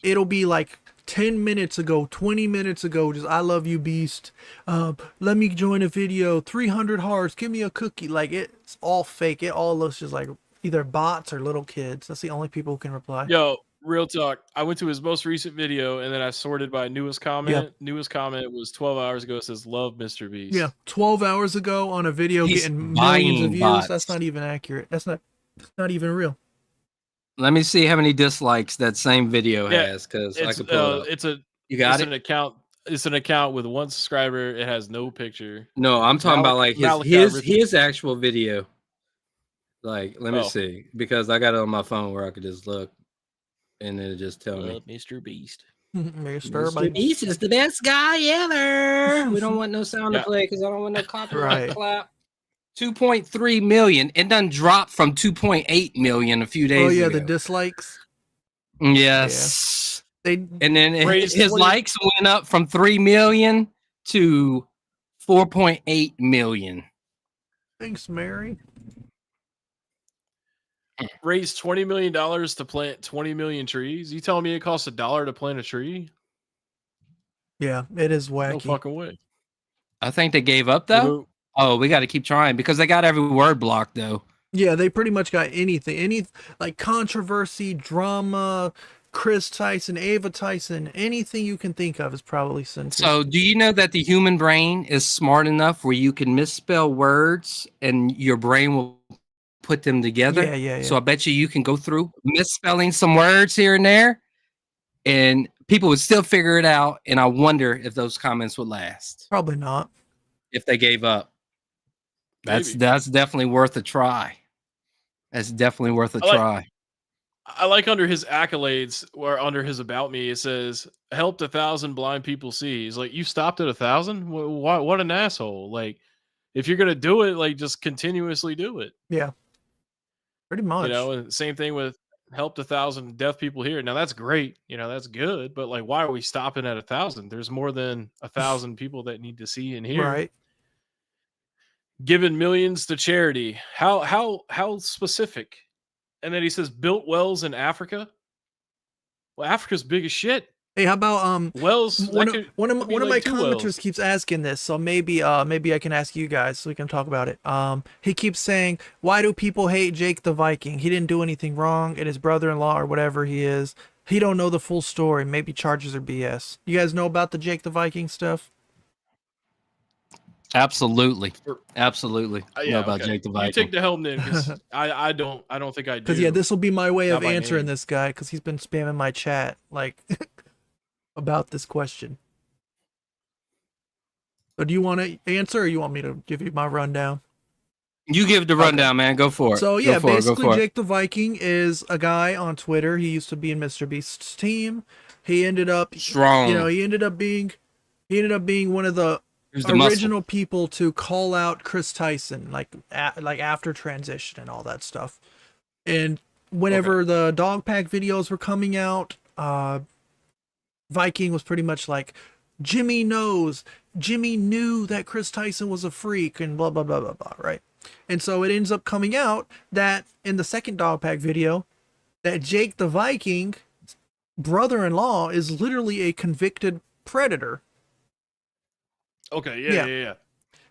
it'll be like 10 minutes ago, 20 minutes ago, just "I love you, Beast. Let me join a video. 300 hearts. Give me a cookie." Like, it's all fake. It all looks just like either bots or little kids. That's the only people who can reply. Yo, real talk. I went to his most recent video, and then I sorted by newest comment. Yeah. Newest comment was 12 hours ago. It says, "Love MrBeast." Yeah, 12 hours ago on a video getting millions of views. Bots. That's not even accurate. That's not even real. Let me see how many dislikes that same video has, because I can pull it up. An account. It's an account with one subscriber. It has no picture. No, I'm talking about like his actual video. Like, let me see, because I got it on my phone where I could just look, and it'll just tell me. MrBeast. MrBeast is the best guy ever. We don't want no sound to play because I don't want no copyright clap. 2.3 million. It done dropped from 2.8 million a few days ago. Oh yeah, the dislikes. Yes. Yeah. And then his likes went up from 3 million to 4.8 million. Thanks, Mary. Raised $20 million to plant 20 million trees. You telling me it costs $1 to plant a tree? Yeah, it is wacky. No fucking way. I think they gave up though. Oh, we got to keep trying because they got every word blocked though. Yeah, they pretty much got any like controversy, drama, Chris Tyson, Ava Tyson, anything you can think of is probably censored. So, do you know that the human brain is smart enough where you can misspell words and your brain will put them together? Yeah. So I bet you can go through misspelling some words here and there, and people would still figure it out. And I wonder if those comments would last. Probably not. If they gave up. That's definitely worth a try. That's definitely worth a try. I like under his accolades or under his about me, it says helped 1,000 blind people see. He's like, you stopped at 1,000? What an asshole. Like, if you're gonna do it, like just continuously do it. Yeah. Pretty much. You know, and same thing with helped 1,000 deaf people hear. Now that's great, you know, that's good, but like, why are we stopping at 1,000? There's more than 1,000 people that need to see and hear. Right. Given millions to charity. How specific? And then he says built wells in Africa. Well, Africa's big as shit. Hey, how about Wells, one of one of could be one of my like two commenters Wells. keeps asking this, so maybe I can ask you guys so we can talk about it. He keeps saying, "Why do people hate Jake the Viking? He didn't do anything wrong, and his brother-in-law or whatever he is, he don't know the full story. Maybe charges are BS." You guys know about the Jake the Viking stuff? Absolutely. Or- Absolutely. Know Yeah, about okay. Jake the You Viking. take the helm then, because I don't think I do. Because yeah, this will be my way Not of by answering name. this guy because he's been spamming my chat like about this question. So do you want to answer, or you want me to give you my rundown? You give the rundown, man. Go for it. So Go yeah, for it. Go basically for it. Jake the Viking is a guy on Twitter. He used to be in MrBeast's team. He ended up Strong. he ended up being one of the Who's the muscle? original people to call out Chris Tyson like after transition and all that stuff. And whenever the dog pack videos were coming out, Viking was pretty much like, Jimmy knew that Chris Tyson was a freak and blah blah blah blah blah, right? And so it ends up coming out that in the second dog pack video that Jake the Viking brother-in-law is literally a convicted predator. Okay, Yeah. yeah.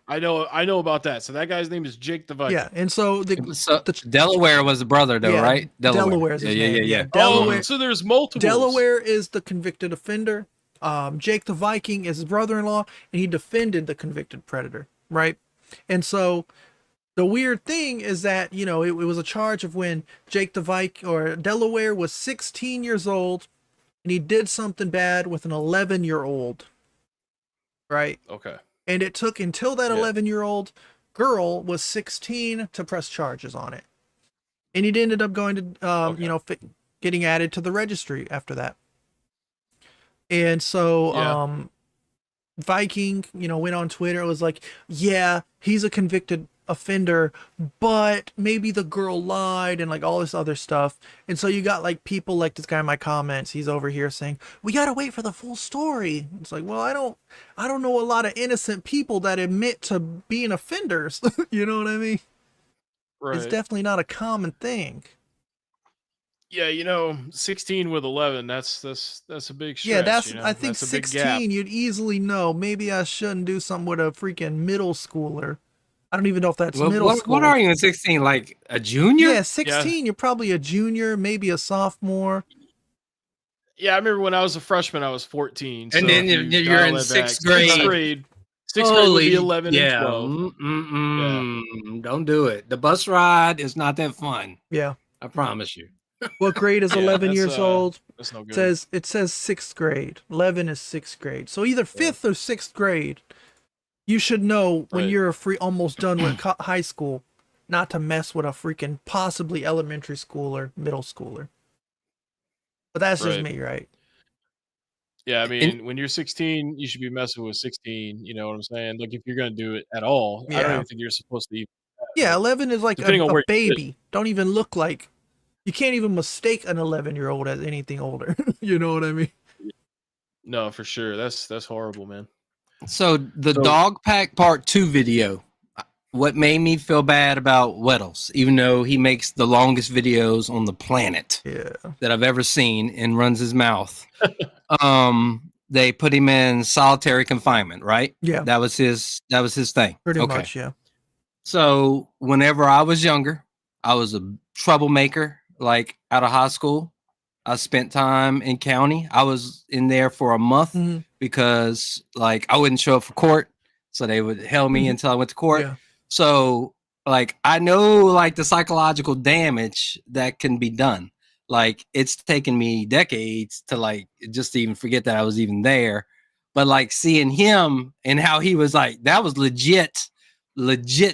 I know about that. So that guy's name is Jake the Viking. Yeah, and so Delaware was the brother, though, yeah, right? Delaware's his name. Yeah. Delaware. Oh, so there's multiple. Delaware is the convicted offender. Jake the Viking is his brother-in-law, and he defended the convicted predator, right? And so the weird thing is that, you know, it was a charge of when Jake the Viking or Delaware was 16 years old, and he did something bad with an 11-year-old, right? Okay. And it took until that 11-year-old girl was 16 to press charges on it. And he ended up going to, getting added to the registry after that. And so Viking, went on Twitter. It was like, yeah, he's a convicted offender, but maybe the girl lied and like all this other stuff. And so you got like people like this guy in my comments. He's over here saying, we got to wait for the full story. It's like, well, I don't know a lot of innocent people that admit to being offenders. You know what I mean? Right. It's definitely not a common thing. Yeah, 16 with 11, that's a big stretch. Yeah, that's you know? I think That's a big 16 gap. you'd easily know. Maybe I shouldn't do something with a freaking middle schooler. I don't even know if that's middle school. What are you in 16? Like a junior? Yeah, 16, you're probably a junior, maybe a sophomore. Yeah, I remember when I was a freshman, I was 14. And so then if you you're in dial it back, sixth grade. Sixth grade would be 11 and 12. Don't do it. The bus ride is not that fun. Yeah. I promise you. What grade is 11 years old? That's no good. It says 6th grade. 11 is 6th grade. So either 5th or 6th grade. You should know when you're almost done with high school, not to mess with a freaking possibly elementary schooler, middle schooler. But that's just me, right? Yeah, I mean, when you're 16, you should be messing with 16. You know what I'm saying? Like, if you're going to do it at all, I don't even think you're supposed to even. Yeah, 11 is like a baby. Don't even look like. You can't even mistake an 11-year-old as anything older. You know what I mean? No, for sure. That's horrible, man. So the Dog Pack Part 2 video, what made me feel bad about Weddles, even though he makes the longest videos on the planet that I've ever seen and runs his mouth. They put him in solitary confinement, right? Yeah. That was his thing. Pretty much, yeah. So whenever I was younger, I was a troublemaker, like out of high school. I spent time in county. I was in there for a month because like I wouldn't show up for court. So they would held me until I went to court. Yeah. So like, I know like the psychological damage that can be done. Like it's taken me decades to like, just to even forget that I was even there. But like seeing him and how he was like, that was legit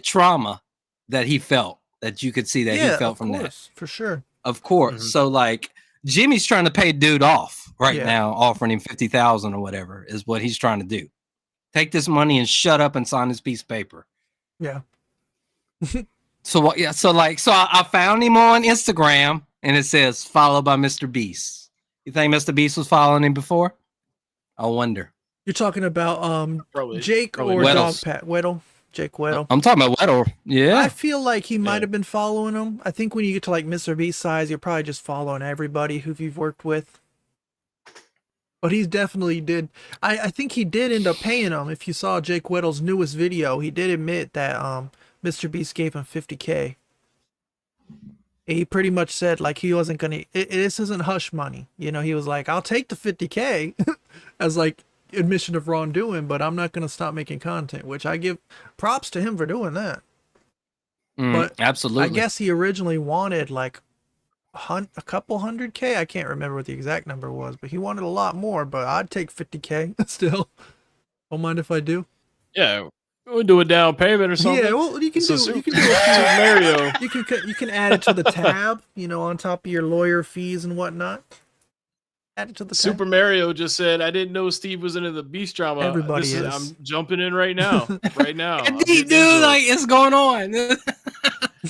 trauma that he felt, that you could see that he felt from that. For sure. Of course. So like Jimmy's trying to pay dude off right now, offering him 50,000 or whatever is what he's trying to do. Take this money and shut up and sign this piece of paper. Yeah. So I found him on Instagram and it says followed by MrBeast. You think MrBeast was following him before? I wonder. You're talking about Probably. Jake or Dog Pat Weddle? Jake Weddle. I'm talking about Weddle. Yeah. I feel like he might have been following him. I think when you get to like MrBeast size, you're probably just following everybody who you've worked with. But he's definitely did. I think he did end up paying him. If you saw Jake Weddle's newest video, he did admit that Mr. Beast gave him 50K. He pretty much said like he wasn't gonna. This isn't hush money, you know. He was like, "I'll take the 50K," as like admission of wrongdoing, but I'm not gonna stop making content. Which I give props to him for doing that. But absolutely. I guess he originally wanted like a couple 100K. I can't remember what the exact number was, but he wanted a lot more. But I'd take 50K still. Don't mind if I do. Yeah, we'll do a down payment or something. Yeah, well, you can So do. Super, You can do Super Mario. You can add it to the tab, you know, on top of your lawyer fees and whatnot. Add it to the tab. Super Mario just said, "I didn't know Steve was into the Beast drama." Everybody is. I'm jumping in right now. Right now, I'm Dude, getting into it. like it's going on.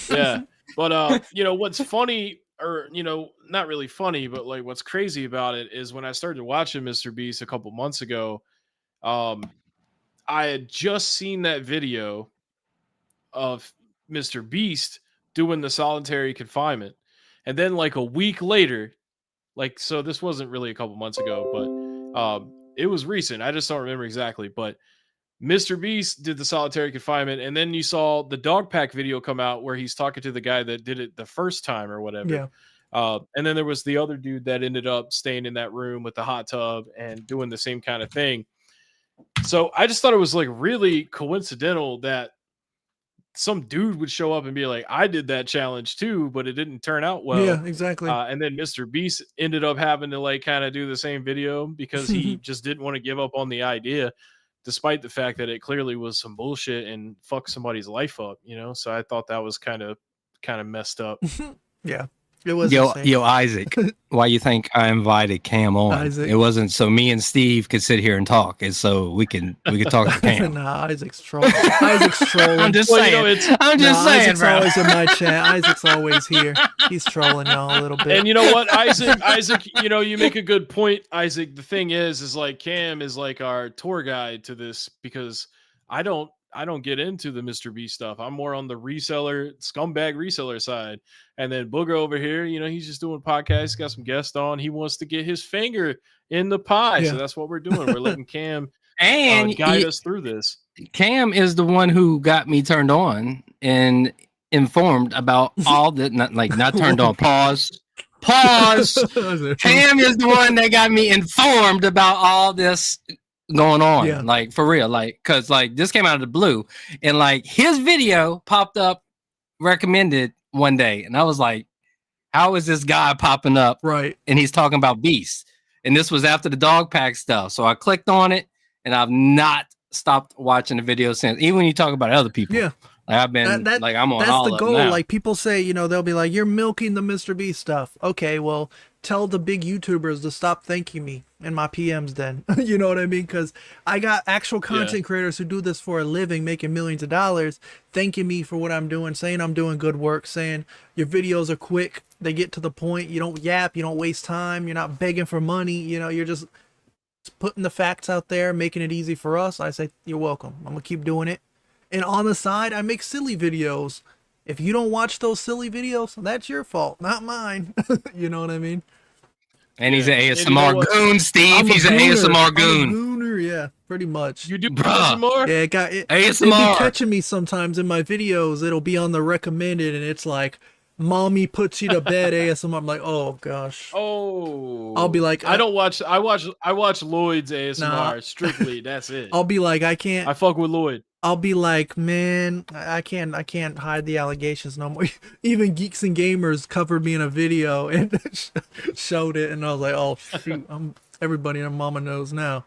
Yeah, but you know what's funny, or you know, not really funny, but like what's crazy about it is when I started watching Mr. Beast a couple months ago, I had just seen that video of Mr. Beast doing the solitary confinement, and then like a week later, like so this wasn't really a couple months ago, but it was recent. I just don't remember exactly, but Mr. Beast did the solitary confinement, and then you saw the dog pack video come out where he's talking to the guy that did it the first time or whatever. Yeah. And then there was the other dude that ended up staying in that room with the hot tub and doing the same kind of thing. So I just thought it was like really coincidental that some dude would show up and be like, I did that challenge too, but it didn't turn out well. Yeah, exactly. And then Mr. Beast ended up having to like kind of do the same video because he just didn't want to give up on the idea, despite the fact that it clearly was some bullshit and fucked somebody's life up, you know? So I thought that was kind of messed up. Yeah. It was Yo, Isaac, why you think I invited Cam on? Isaac. It wasn't so me and Steve could sit here and talk. It's so we could talk to Cam. Nah, Isaac's trolling. Isaac's trolling. I'm just Well, saying. you know, I'm just saying, Isaac's bro. always in my chat. Isaac's always here. He's trolling y'all a little bit. And you know what, Isaac, you know, you make a good point, Isaac. The thing is like Cam is like our tour guide to this because I don't get into the Mr. B stuff. I'm more on the scumbag reseller side. And then Booga over here, you know, he's just doing podcasts, got some guests on. He wants to get his finger in the pie. Yeah. So that's what we're doing. We're letting Cam And guide us through this. Cam is the one who got me turned on and informed about all the not turned on. Pause. Cam is the one that got me informed about all this going on. Yeah. Like for real. Like because like this came out of the blue and like his video popped up recommended one day and I was like, how is this guy popping up? Right. And he's talking about Beast. And this was after the dog pack stuff. So I clicked on it and I've not stopped watching the video since. Even when you talk about other people. Yeah. Like I've been like I'm on that's all the of goal. them now. Like people say, you know, they'll be like, you're milking the Mr. Beast stuff. Okay, well, tell the big YouTubers to stop thanking me in my PMs then. You know what I mean? Because I got actual content creators who do this for a living, making millions of dollars, thanking me for what I'm doing, saying I'm doing good work, saying your videos are quick, they get to the point, you don't yap, you don't waste time, you're not begging for money, you know, you're just putting the facts out there, making it easy for us. I say, you're welcome. I'm going to keep doing it. And on the side, I make silly videos. If you don't watch those silly videos, that's your fault, not mine. You know what I mean? And he's an And you ASMR know what? goon, Steve. I'm a He's an gooner. ASMR I'm a goon. gooner, yeah, pretty much. You do Bruh. some more? Yeah, it be ASMR. catching me sometimes in my videos. It'll be on the recommended, and it's like, "Mommy puts you to bed." ASMR. I'm like, oh gosh. Oh, I'll be like, I watch Lloyd's ASMR Nah. strictly. That's it. I'll be like, I can't. I fuck with Lloyd. I'll be like, man, I can't hide the allegations no more. Even Geeks and Gamers covered me in a video and showed it, and I was like, oh shoot, everybody and mama knows now.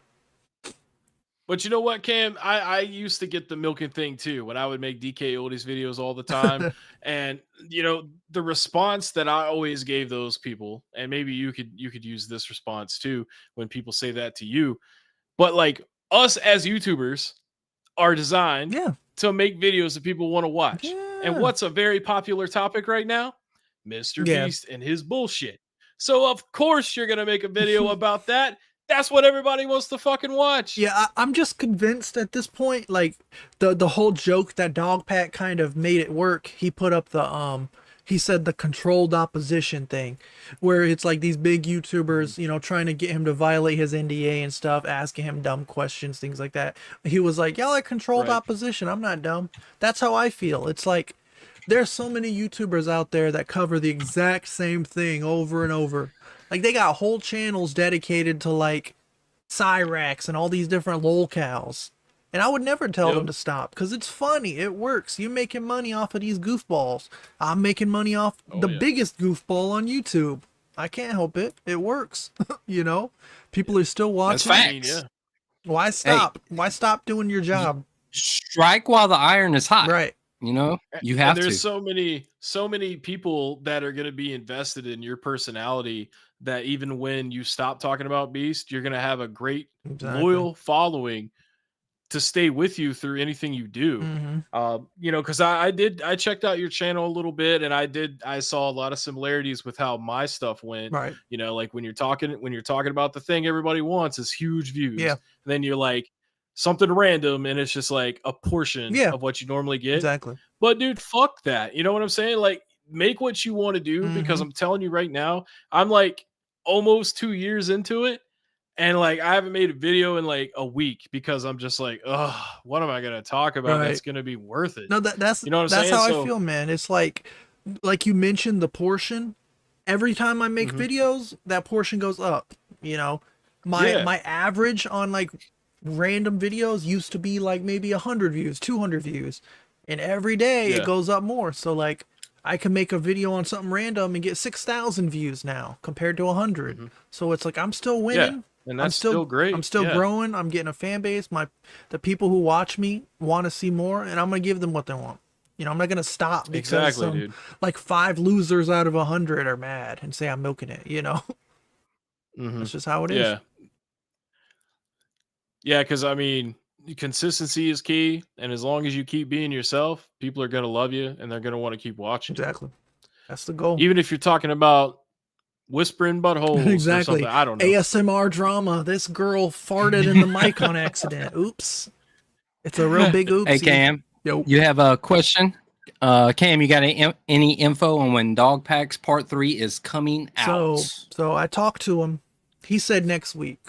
But you know what, Cam? I used to get the milking thing too when I would make DK Oldies videos all the time. And you know, the response that I always gave those people, and maybe you could use this response too when people say that to you. But like us as YouTubers are designed to make videos that people want to watch. Yeah. And what's a very popular topic right now? Mr. Yeah. Beast and his bullshit. So of course you're gonna make a video about that. That's what everybody wants to fucking watch. Yeah, I'm just convinced at this point, like the whole joke that Dog Pack kind of made it work. He put up the he said the controlled opposition thing, where it's like these big YouTubers, you know, trying to get him to violate his NDA and stuff, asking him dumb questions, things like that. He was like, y'all are controlled Right. opposition. I'm not dumb. That's how I feel. It's like there's so many YouTubers out there that cover the exact same thing over and over. Like they got whole channels dedicated to like Cyrax and all these different lolcows. And I would never tell them to stop because it's funny. It works. You're making money off of these goofballs. I'm making money off the biggest goofball on YouTube. I can't help it. It works. You know, people are still watching. That's facts. Why stop? Why stop doing your job? Strike while the iron is hot. Right. You know, you have and there's to. so many people that are going to be invested in your personality that even when you stop talking about Beast, you're going to have a great loyal following to stay with you through anything you do. You know, because I checked out your channel a little bit, and I saw a lot of similarities with how my stuff went. Right. You know, like when you're talking about the thing everybody wants is huge views. Yeah. Then you're like something random, and it's just like a portion of what you normally get. Exactly. But dude, fuck that. You know what I'm saying? Like, make what you want to do, because I'm telling you right now, I'm like almost 2 years into it. And like, I haven't made a video in like a week because I'm just like, oh, what am I going to talk about that's going to be worth it? No, that's, you know what I'm saying? That's how I feel, man. It's like you mentioned the portion. Every time I make videos, that portion goes up. You know, my average on like random videos used to be like maybe 100 views, 200 views. And every day it goes up more. So like I can make a video on something random and get 6,000 views now compared to 100. So it's like, I'm still winning. Yeah. And that's still great. I'm still growing. I'm getting a fan base. The people who watch me want to see more, and I'm going to give them what they want. You know, I'm not going to stop because dude. Like 5 losers out of 100 are mad and say I'm milking it, you know? That's just how it is. Yeah. Yeah, because I mean, consistency is key, and as long as you keep being yourself, people are going to love you, and they're going to want to keep watching. Exactly. That's the goal. Even if you're talking about whispering buttholes. Exactly. I don't know. ASMR drama. This girl farted in the mic on accident. Oops. It's a real big oopsie. Hey, Cam. Yo. You have a question? Cam, you got any info on when Dog Packs Part 3 is coming out? So I talked to him. He said next week.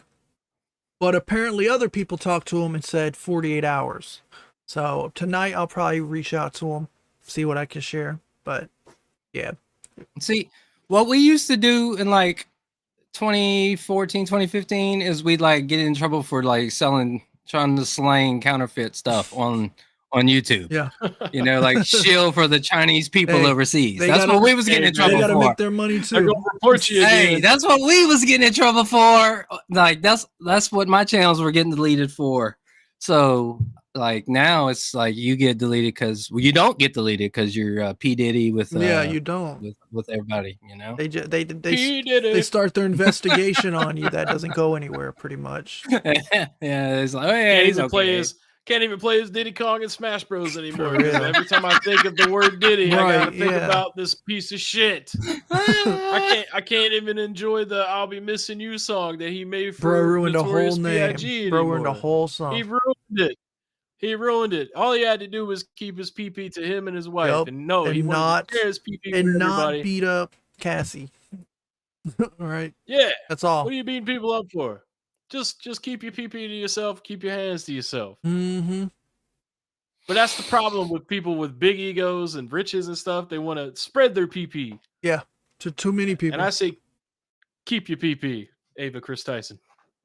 But apparently other people talked to him and said 48 hours. So tonight I'll probably reach out to him, see what I can share. But yeah. See, what we used to do in like 2014, 2015 is we'd like get in trouble for like trying to slang counterfeit stuff on YouTube. Yeah. You know, like shill for the Chinese people overseas. That's what we was getting in trouble for. They gotta make their money too. Report you hey, that's what we was getting in trouble for. Like that's what my channels were getting deleted for. So like now it's like you get deleted because don't get deleted because you're P Diddy with you don't with everybody, you know. They start their investigation on you. That doesn't go anywhere pretty much. Yeah, it's like, oh yeah, can't even play his Diddy Kong and Smash Bros anymore. Every time I think of the word Diddy, I gotta think about this piece of shit. I can't even enjoy the "I'll Be Missing You" song that he made for Bro ruined a whole name. Bro ruined a whole song. He ruined it. All he had to do was keep his PP to him and his wife, he wanted to share his PP and with not everybody. beat up Cassie. All right. Yeah, that's all. What are you beating people up for? Just keep your PP to yourself. Keep your hands to yourself. But that's the problem with people with big egos and riches and stuff. They want to spread their PP. Yeah, to too many people. And I say, keep your PP, Ava Chris Tyson.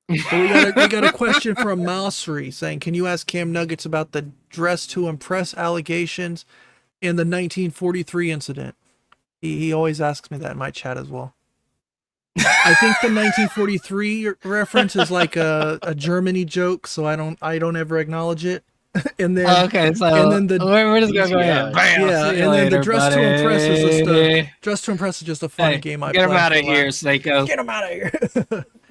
So we got a question from Mousery saying, can you ask Cam Nuggets about the dress to impress allegations in the 1943 incident? He always asks me that in my chat as well. I think the 1943 reference is like a Germany joke, so I don't ever acknowledge it. And then and then the we're just gonna go ahead. Then the dress to impress is just a funny game I play. Get him out of here, Seiko. Get him out of here.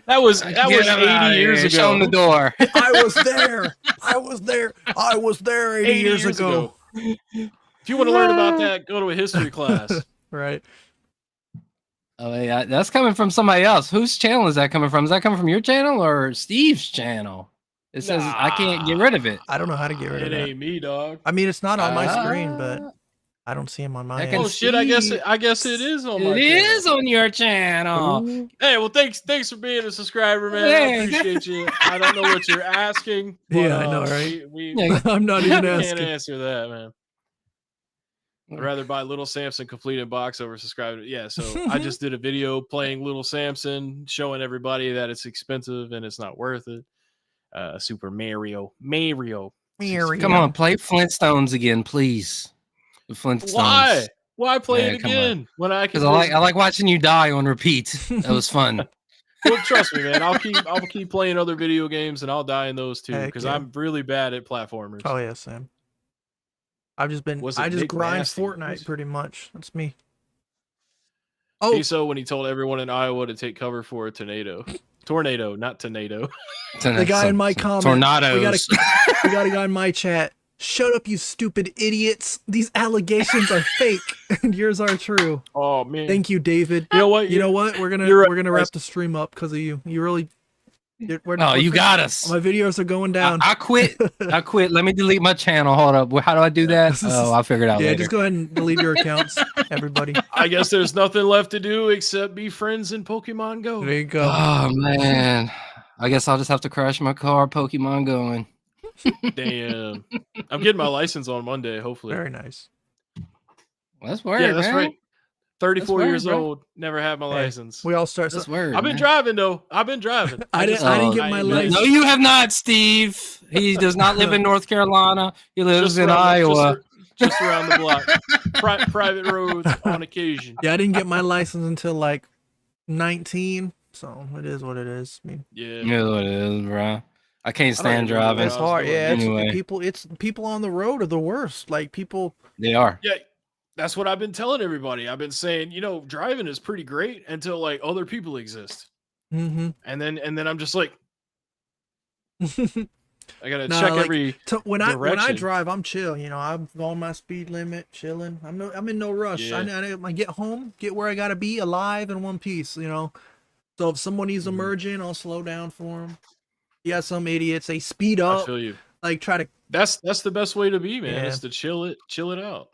That was 80 years ago. Show him the door. I was there 80 years ago. If you want to learn about that, go to a history class. Right. Oh yeah, that's coming from somebody else. Whose channel is that coming from? Is that coming from your channel or Steve's channel? It says I can't get rid of it. I don't know how to get rid of it. It ain't me, dog. I mean, it's not on my screen, but I don't see him on my I end. can Oh shit! I guess see. it is on my. It channel. is on your channel. Ooh. Hey, well, thanks for being a subscriber, man. I Hey. appreciate you. I don't know what you're asking. But, Yeah, I know, right? We Yeah. I'm not even can't asking. answer that, man. I'd rather buy Little Samson complete in box over subscribe. Yeah, so I just did a video playing Little Samson, showing everybody that it's expensive and it's not worth it. Super Mario. Come on, play Flintstones again, please. The Flintstones. Why play Yeah, it come on. again when I can? Because I like watching you die on repeat. That was fun. Well, trust me, man. I'll keep playing other video games and I'll die in those too Heck because yeah. I'm really bad at platformers. Oh yeah, Sam. I just Was it Nick grind Nasty? Fortnite pretty much. That's me. He Oh, so when he told everyone in Iowa to take cover for a tornado, not tornado. the guy in my comment. Tornadoes. We got a guy in my chat. Shut up, you stupid idiots! These allegations are fake, and yours are true. Oh man! Thank you, David. You know what? You know what? We're you're right, gonna guys. wrap the stream up because of you. You really. You got us. My videos are going down. I quit. I quit. Let me delete my channel. Hold up. How do I do that? Oh, I'll figure it out Yeah, later. just go ahead and delete your accounts, everybody. I guess there's nothing left to do except be friends in Pokemon Go. There you go. Oh, man. I guess I'll just have to crash my car, Pokemon going. Damn. I'm getting my license on Monday, hopefully. Very nice. That's weird, Yeah, that's man. right. 34 That's years weird, bro. old, never had my license. We all start. That's weird. I've been man. driving though. I've been driving. I didn't get my license. No, you have not, Steve. He does not live in North Carolina. He lives in Iowa. Just around the block. Private roads on occasion. Yeah, I didn't get my license until like 19. So it is what it is. I mean, Yeah. You know what it is, bro. I can't stand even know driving. what it's I was hard. doing. Yeah, Anyway. it's people on the road are the worst. Like people. They are. Yeah. That's what I've been telling everybody. I've been saying, driving is pretty great until like other people exist. Mm-hmm. And then I'm just like, I gotta Nah, check like, every when I direction. drive, I'm chill. I'm on my speed limit, chilling. I'm in no rush. Yeah. I get home, get where I gotta be, alive in one piece. So if someone needs a merge in, I'll slow down for them. Yeah, some idiots they speed I up, feel you. like try to. That's the best way to be, man. Yeah. Is to chill it out.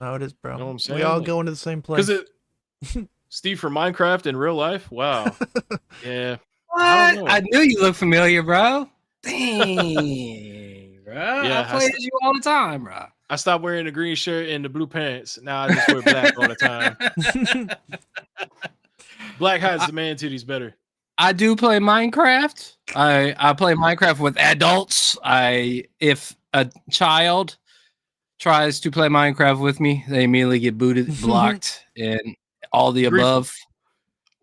No, it is, bro. You know what I'm We saying? all Like, go into the same place. Because Steve from Minecraft in real life. Wow. Yeah. What? I don't know. I knew you looked familiar, bro. Dang, bro. Yeah, I play as you all the time, bro. I stopped wearing the green shirt and the blue pants. Now I just wear black all the time. Black hides the man titties better. I do play Minecraft. I play Minecraft with adults. If a child tries to play Minecraft with me, they immediately get booted, blocked, and all the above.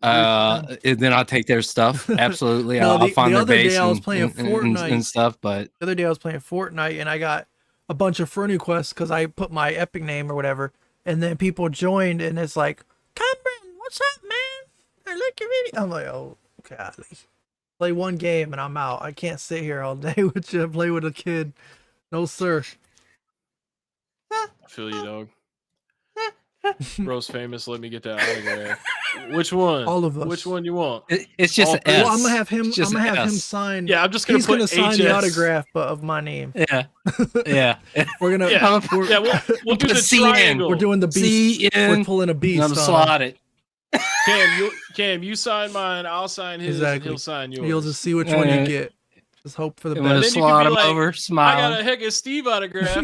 And then I'll take their stuff. Absolutely, No, I'll find the their other base day I was and, playing and, Fortnite. and stuff. But The other day I was playing Fortnite and I got a bunch of friend requests because I put my Epic name or whatever, and then people joined and it's like, Cameron, what's up, man? I like your video. I'm like, oh, golly. Play one game and I'm out. I can't sit here all day with you and play with a kid. No, sir. I feel you, dog. Bro's famous. Let me get that autograph. Which one? All of us. Which one you want? it's just All an three. S. Well, I'm gonna have him. It's just I'm gonna an have him S. sign. Yeah, I'm just gonna He's put gonna sign the HS. autograph of my name. Yeah, yeah. We're gonna. Yeah, We're, yeah. We'll do Put the a C in. triangle. we're doing the beast. We're CN. pulling a beast. I'm on him. slotted. Cam, you sign mine. I'll sign his. And Exactly. he'll sign yours. You'll just see which one you get. Just hope for the I'm gonna best. then you can slot be him like, over, I smile. got a Heckin Steve autograph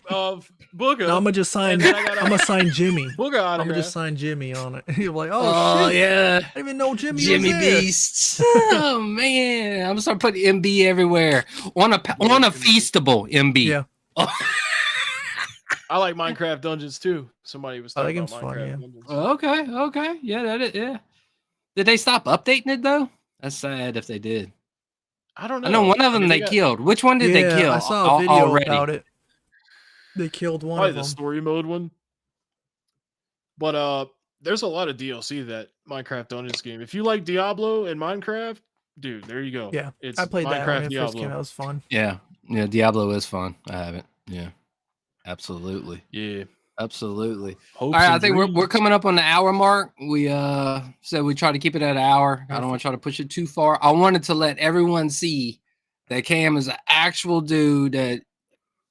of Booga. No, I'm gonna just sign. And then I got a- I'm gonna sign Jimmy. Booga I'm autograph. gonna just sign Jimmy on it. You're like, oh, Oh shit! yeah, I didn't even know Jimmy Jimmy was there. Beasts. Oh man, I'm gonna start putting MB everywhere. On a feastable MB. Yeah. I like Minecraft Dungeons too. Somebody was Oh, that talking about game's fun, Minecraft yeah. Dungeons. Okay. Yeah, that is. Yeah. Did they stop updating it though? That's sad if they did. I don't know. I know one of them mean, they got killed. Which one did they kill? I saw a video already? about it. They killed one probably of the them. story mode one. But there's a lot of DLC that Minecraft Dungeons game. If you like Diablo and Minecraft, dude, there you go. Yeah, it's I played that when Minecraft it first came out. Diablo. It was fun. Yeah. Diablo is fun. I haven't. Yeah, absolutely. Yeah. Absolutely. Hopes All right, I and think we're dreams. coming up on the hour mark. We said we try to keep it at an hour. I don't want to try to push it too far. I wanted to let everyone see that Cam is an actual dude that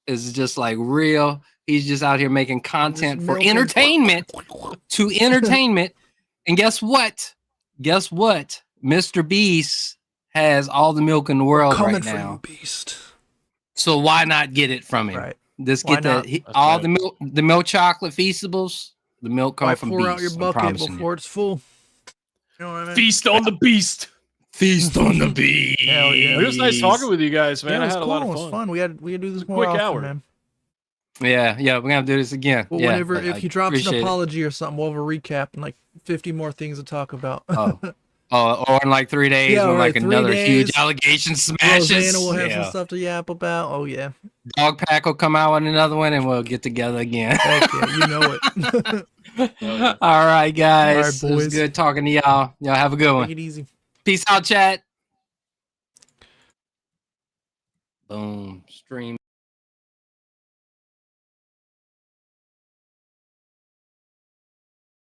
is just like real. He's just out here making content for milking. entertainment to entertainment. And guess what? Guess what? Mr. Beast has all the milk in the world Coming right for now. you, Beast. So why not get it from him? Right. Just Why get that. not? All the milk chocolate feastables. The milk Why coming from pour out Beast. your I'm bucket promising before it's full? You know what I mean? Feast on the beast. Feast on the Beast. Hell yeah. It was nice talking with you guys, man. Yeah, it I was had cool. a lot of It was fun. fun. We had to do this a more quick often, hour. man. Yeah, we're gonna do this again. Well, yeah, whenever but if I he drops an appreciate it. apology or something, we'll have a recap and like 50 more things to talk about. Or in like 3 days Yeah, when right, like 3 another huge days. allegation smashes. Rosanna will have some Yeah. stuff to yap about. Oh yeah. Dog Pack will come out with another one and we'll get together again. Heck yeah, you know it. All right, guys. All right, It was boys. good talking to y'all. Y'all have a good Take one. it easy. Peace out, chat. Boom. Stream.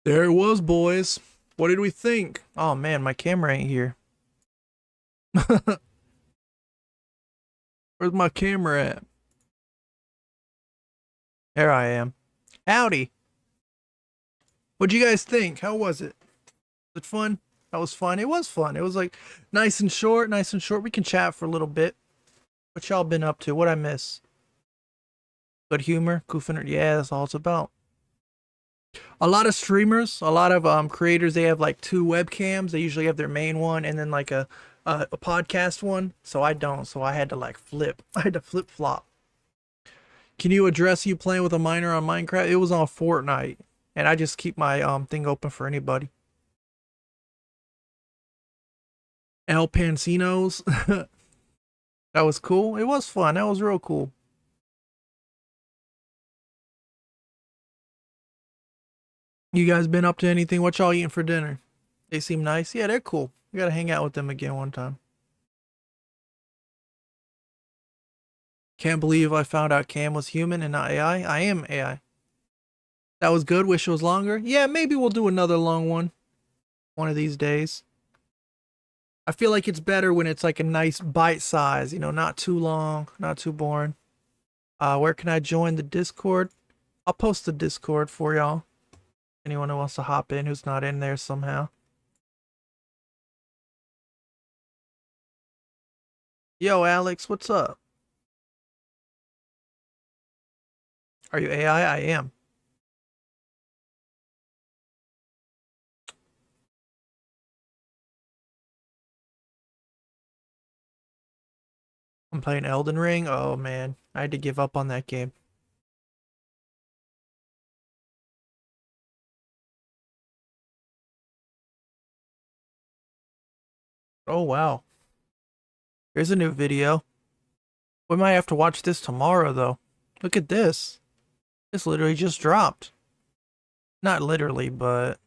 There it was, boys. What did we think? Oh man, my camera ain't here. Where's my camera at? There I am. Howdy. What'd you guys think? How was it? Was it fun? That was fun. It was fun. It was like nice and short, nice and short. We can chat for a little bit. What y'all been up to? What'd I miss? Good humor, goofing. Yeah, that's all it's about. A lot of streamers, a lot of creators, they have like 2 webcams. They usually have their main one and then like a podcast one. So I don't. So I had to like flip. I had to flip flop. Can you address you playing with a minor on Minecraft? It was on Fortnite, and I just keep my thing open for anybody. El Pancinos. That was cool. It was fun. That was real cool. You guys been up to anything? What y'all eating for dinner? They seem nice. Yeah, they're cool. We gotta hang out with them again one time. Can't believe I found out Cam was human and not AI. I am AI. That was good. Wish it was longer. Yeah, maybe we'll do another long one of these days. I feel like it's better when it's like a nice bite size, you know, not too long, not too boring. Where can I join the Discord? I'll post the Discord for y'all. Anyone who wants to hop in who's not in there somehow. Yo, Alex, what's up? Are you AI? I am. I'm playing Elden Ring. Oh man, I had to give up on that game. Oh wow. Here's a new video. We might have to watch this tomorrow though. Look at this. This literally just dropped. Not literally, but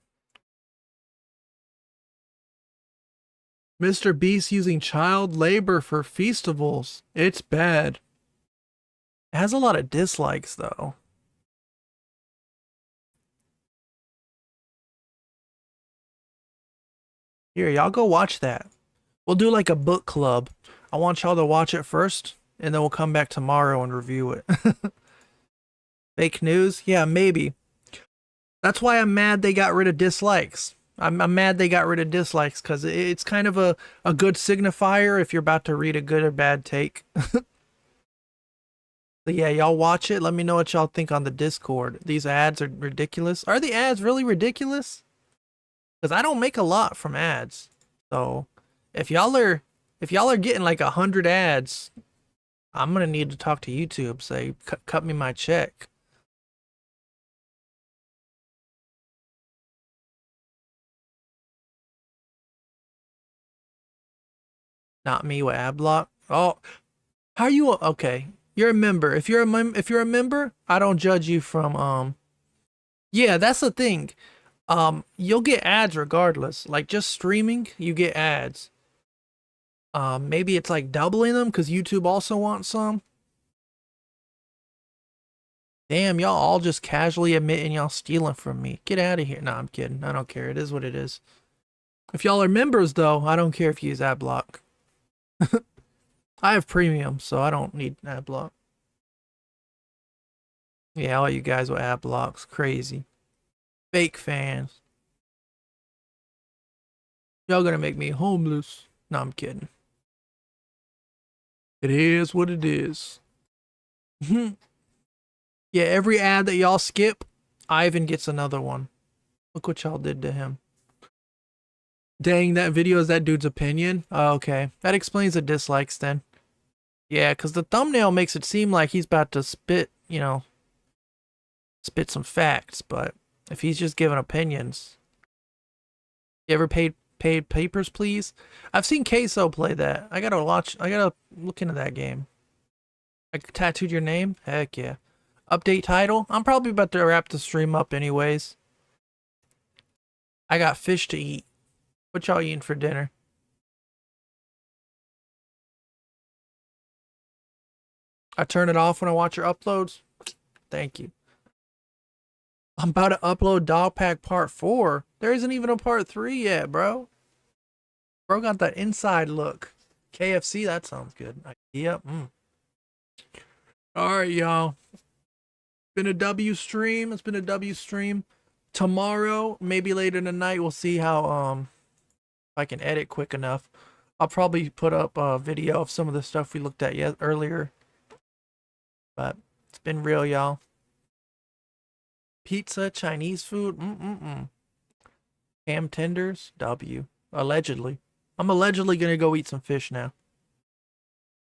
MrBeast using child labor for festivals. It's bad. It has a lot of dislikes though. Here, y'all go watch that. We'll do like a book club. I want y'all to watch it first, and then we'll come back tomorrow and review it. Fake news? Yeah, maybe. That's why I'm mad they got rid of dislikes. I'm mad they got rid of dislikes because it's kind of a good signifier if you're about to read a good or bad take. But yeah, y'all watch it. Let me know what y'all think on the Discord. These ads are ridiculous. Are the ads really ridiculous? Because I don't make a lot from ads. So if y'all are getting like 100 ads, I'm gonna need to talk to YouTube. Say, cut me my check. Not me with ad block. Oh, how are you? Okay, you're a member. If you're a member, I don't judge you from Yeah, that's the thing. You'll get ads regardless. Like just streaming, you get ads. Maybe it's like doubling them because YouTube also wants some. Damn, y'all all just casually admitting y'all stealing from me. Get out of here. No, I'm kidding. I don't care. It is what it is. If y'all are members though, I don't care if you use ad block. I have premium, so I don't need ad block. Yeah, all you guys with ad blocks, crazy. Fake fans. Y'all gonna make me homeless. No, I'm kidding. It is what it is. Yeah, every ad that y'all skip, Ivan gets another one. Look what y'all did to him. Dang, that video is that dude's opinion? Oh, okay. That explains the dislikes then. Yeah, because the thumbnail makes it seem like he's about to spit, you know, spit some facts, but if he's just giving opinions. You ever paid papers, please? I've seen Queso play that. I gotta look into that game. I tattooed your name? Heck yeah. Update title? I'm probably about to wrap the stream up anyways. I got fish to eat. What y'all eating for dinner? I turn it off when I watch your uploads. Thank you. I'm about to upload Dog Pack Part 4. There isn't even a Part 3 yet, bro. Bro got that inside look. KFC, that sounds good. Yep. Alright, y'all. Been a W stream. It's been a W stream. Tomorrow, maybe later tonight, we'll see how if I can edit quick enough. I'll probably put up a video of some of the stuff we looked at earlier. But it's been real, y'all. Pizza, Chinese food, ham tenders, W. Allegedly. I'm allegedly gonna go eat some fish now.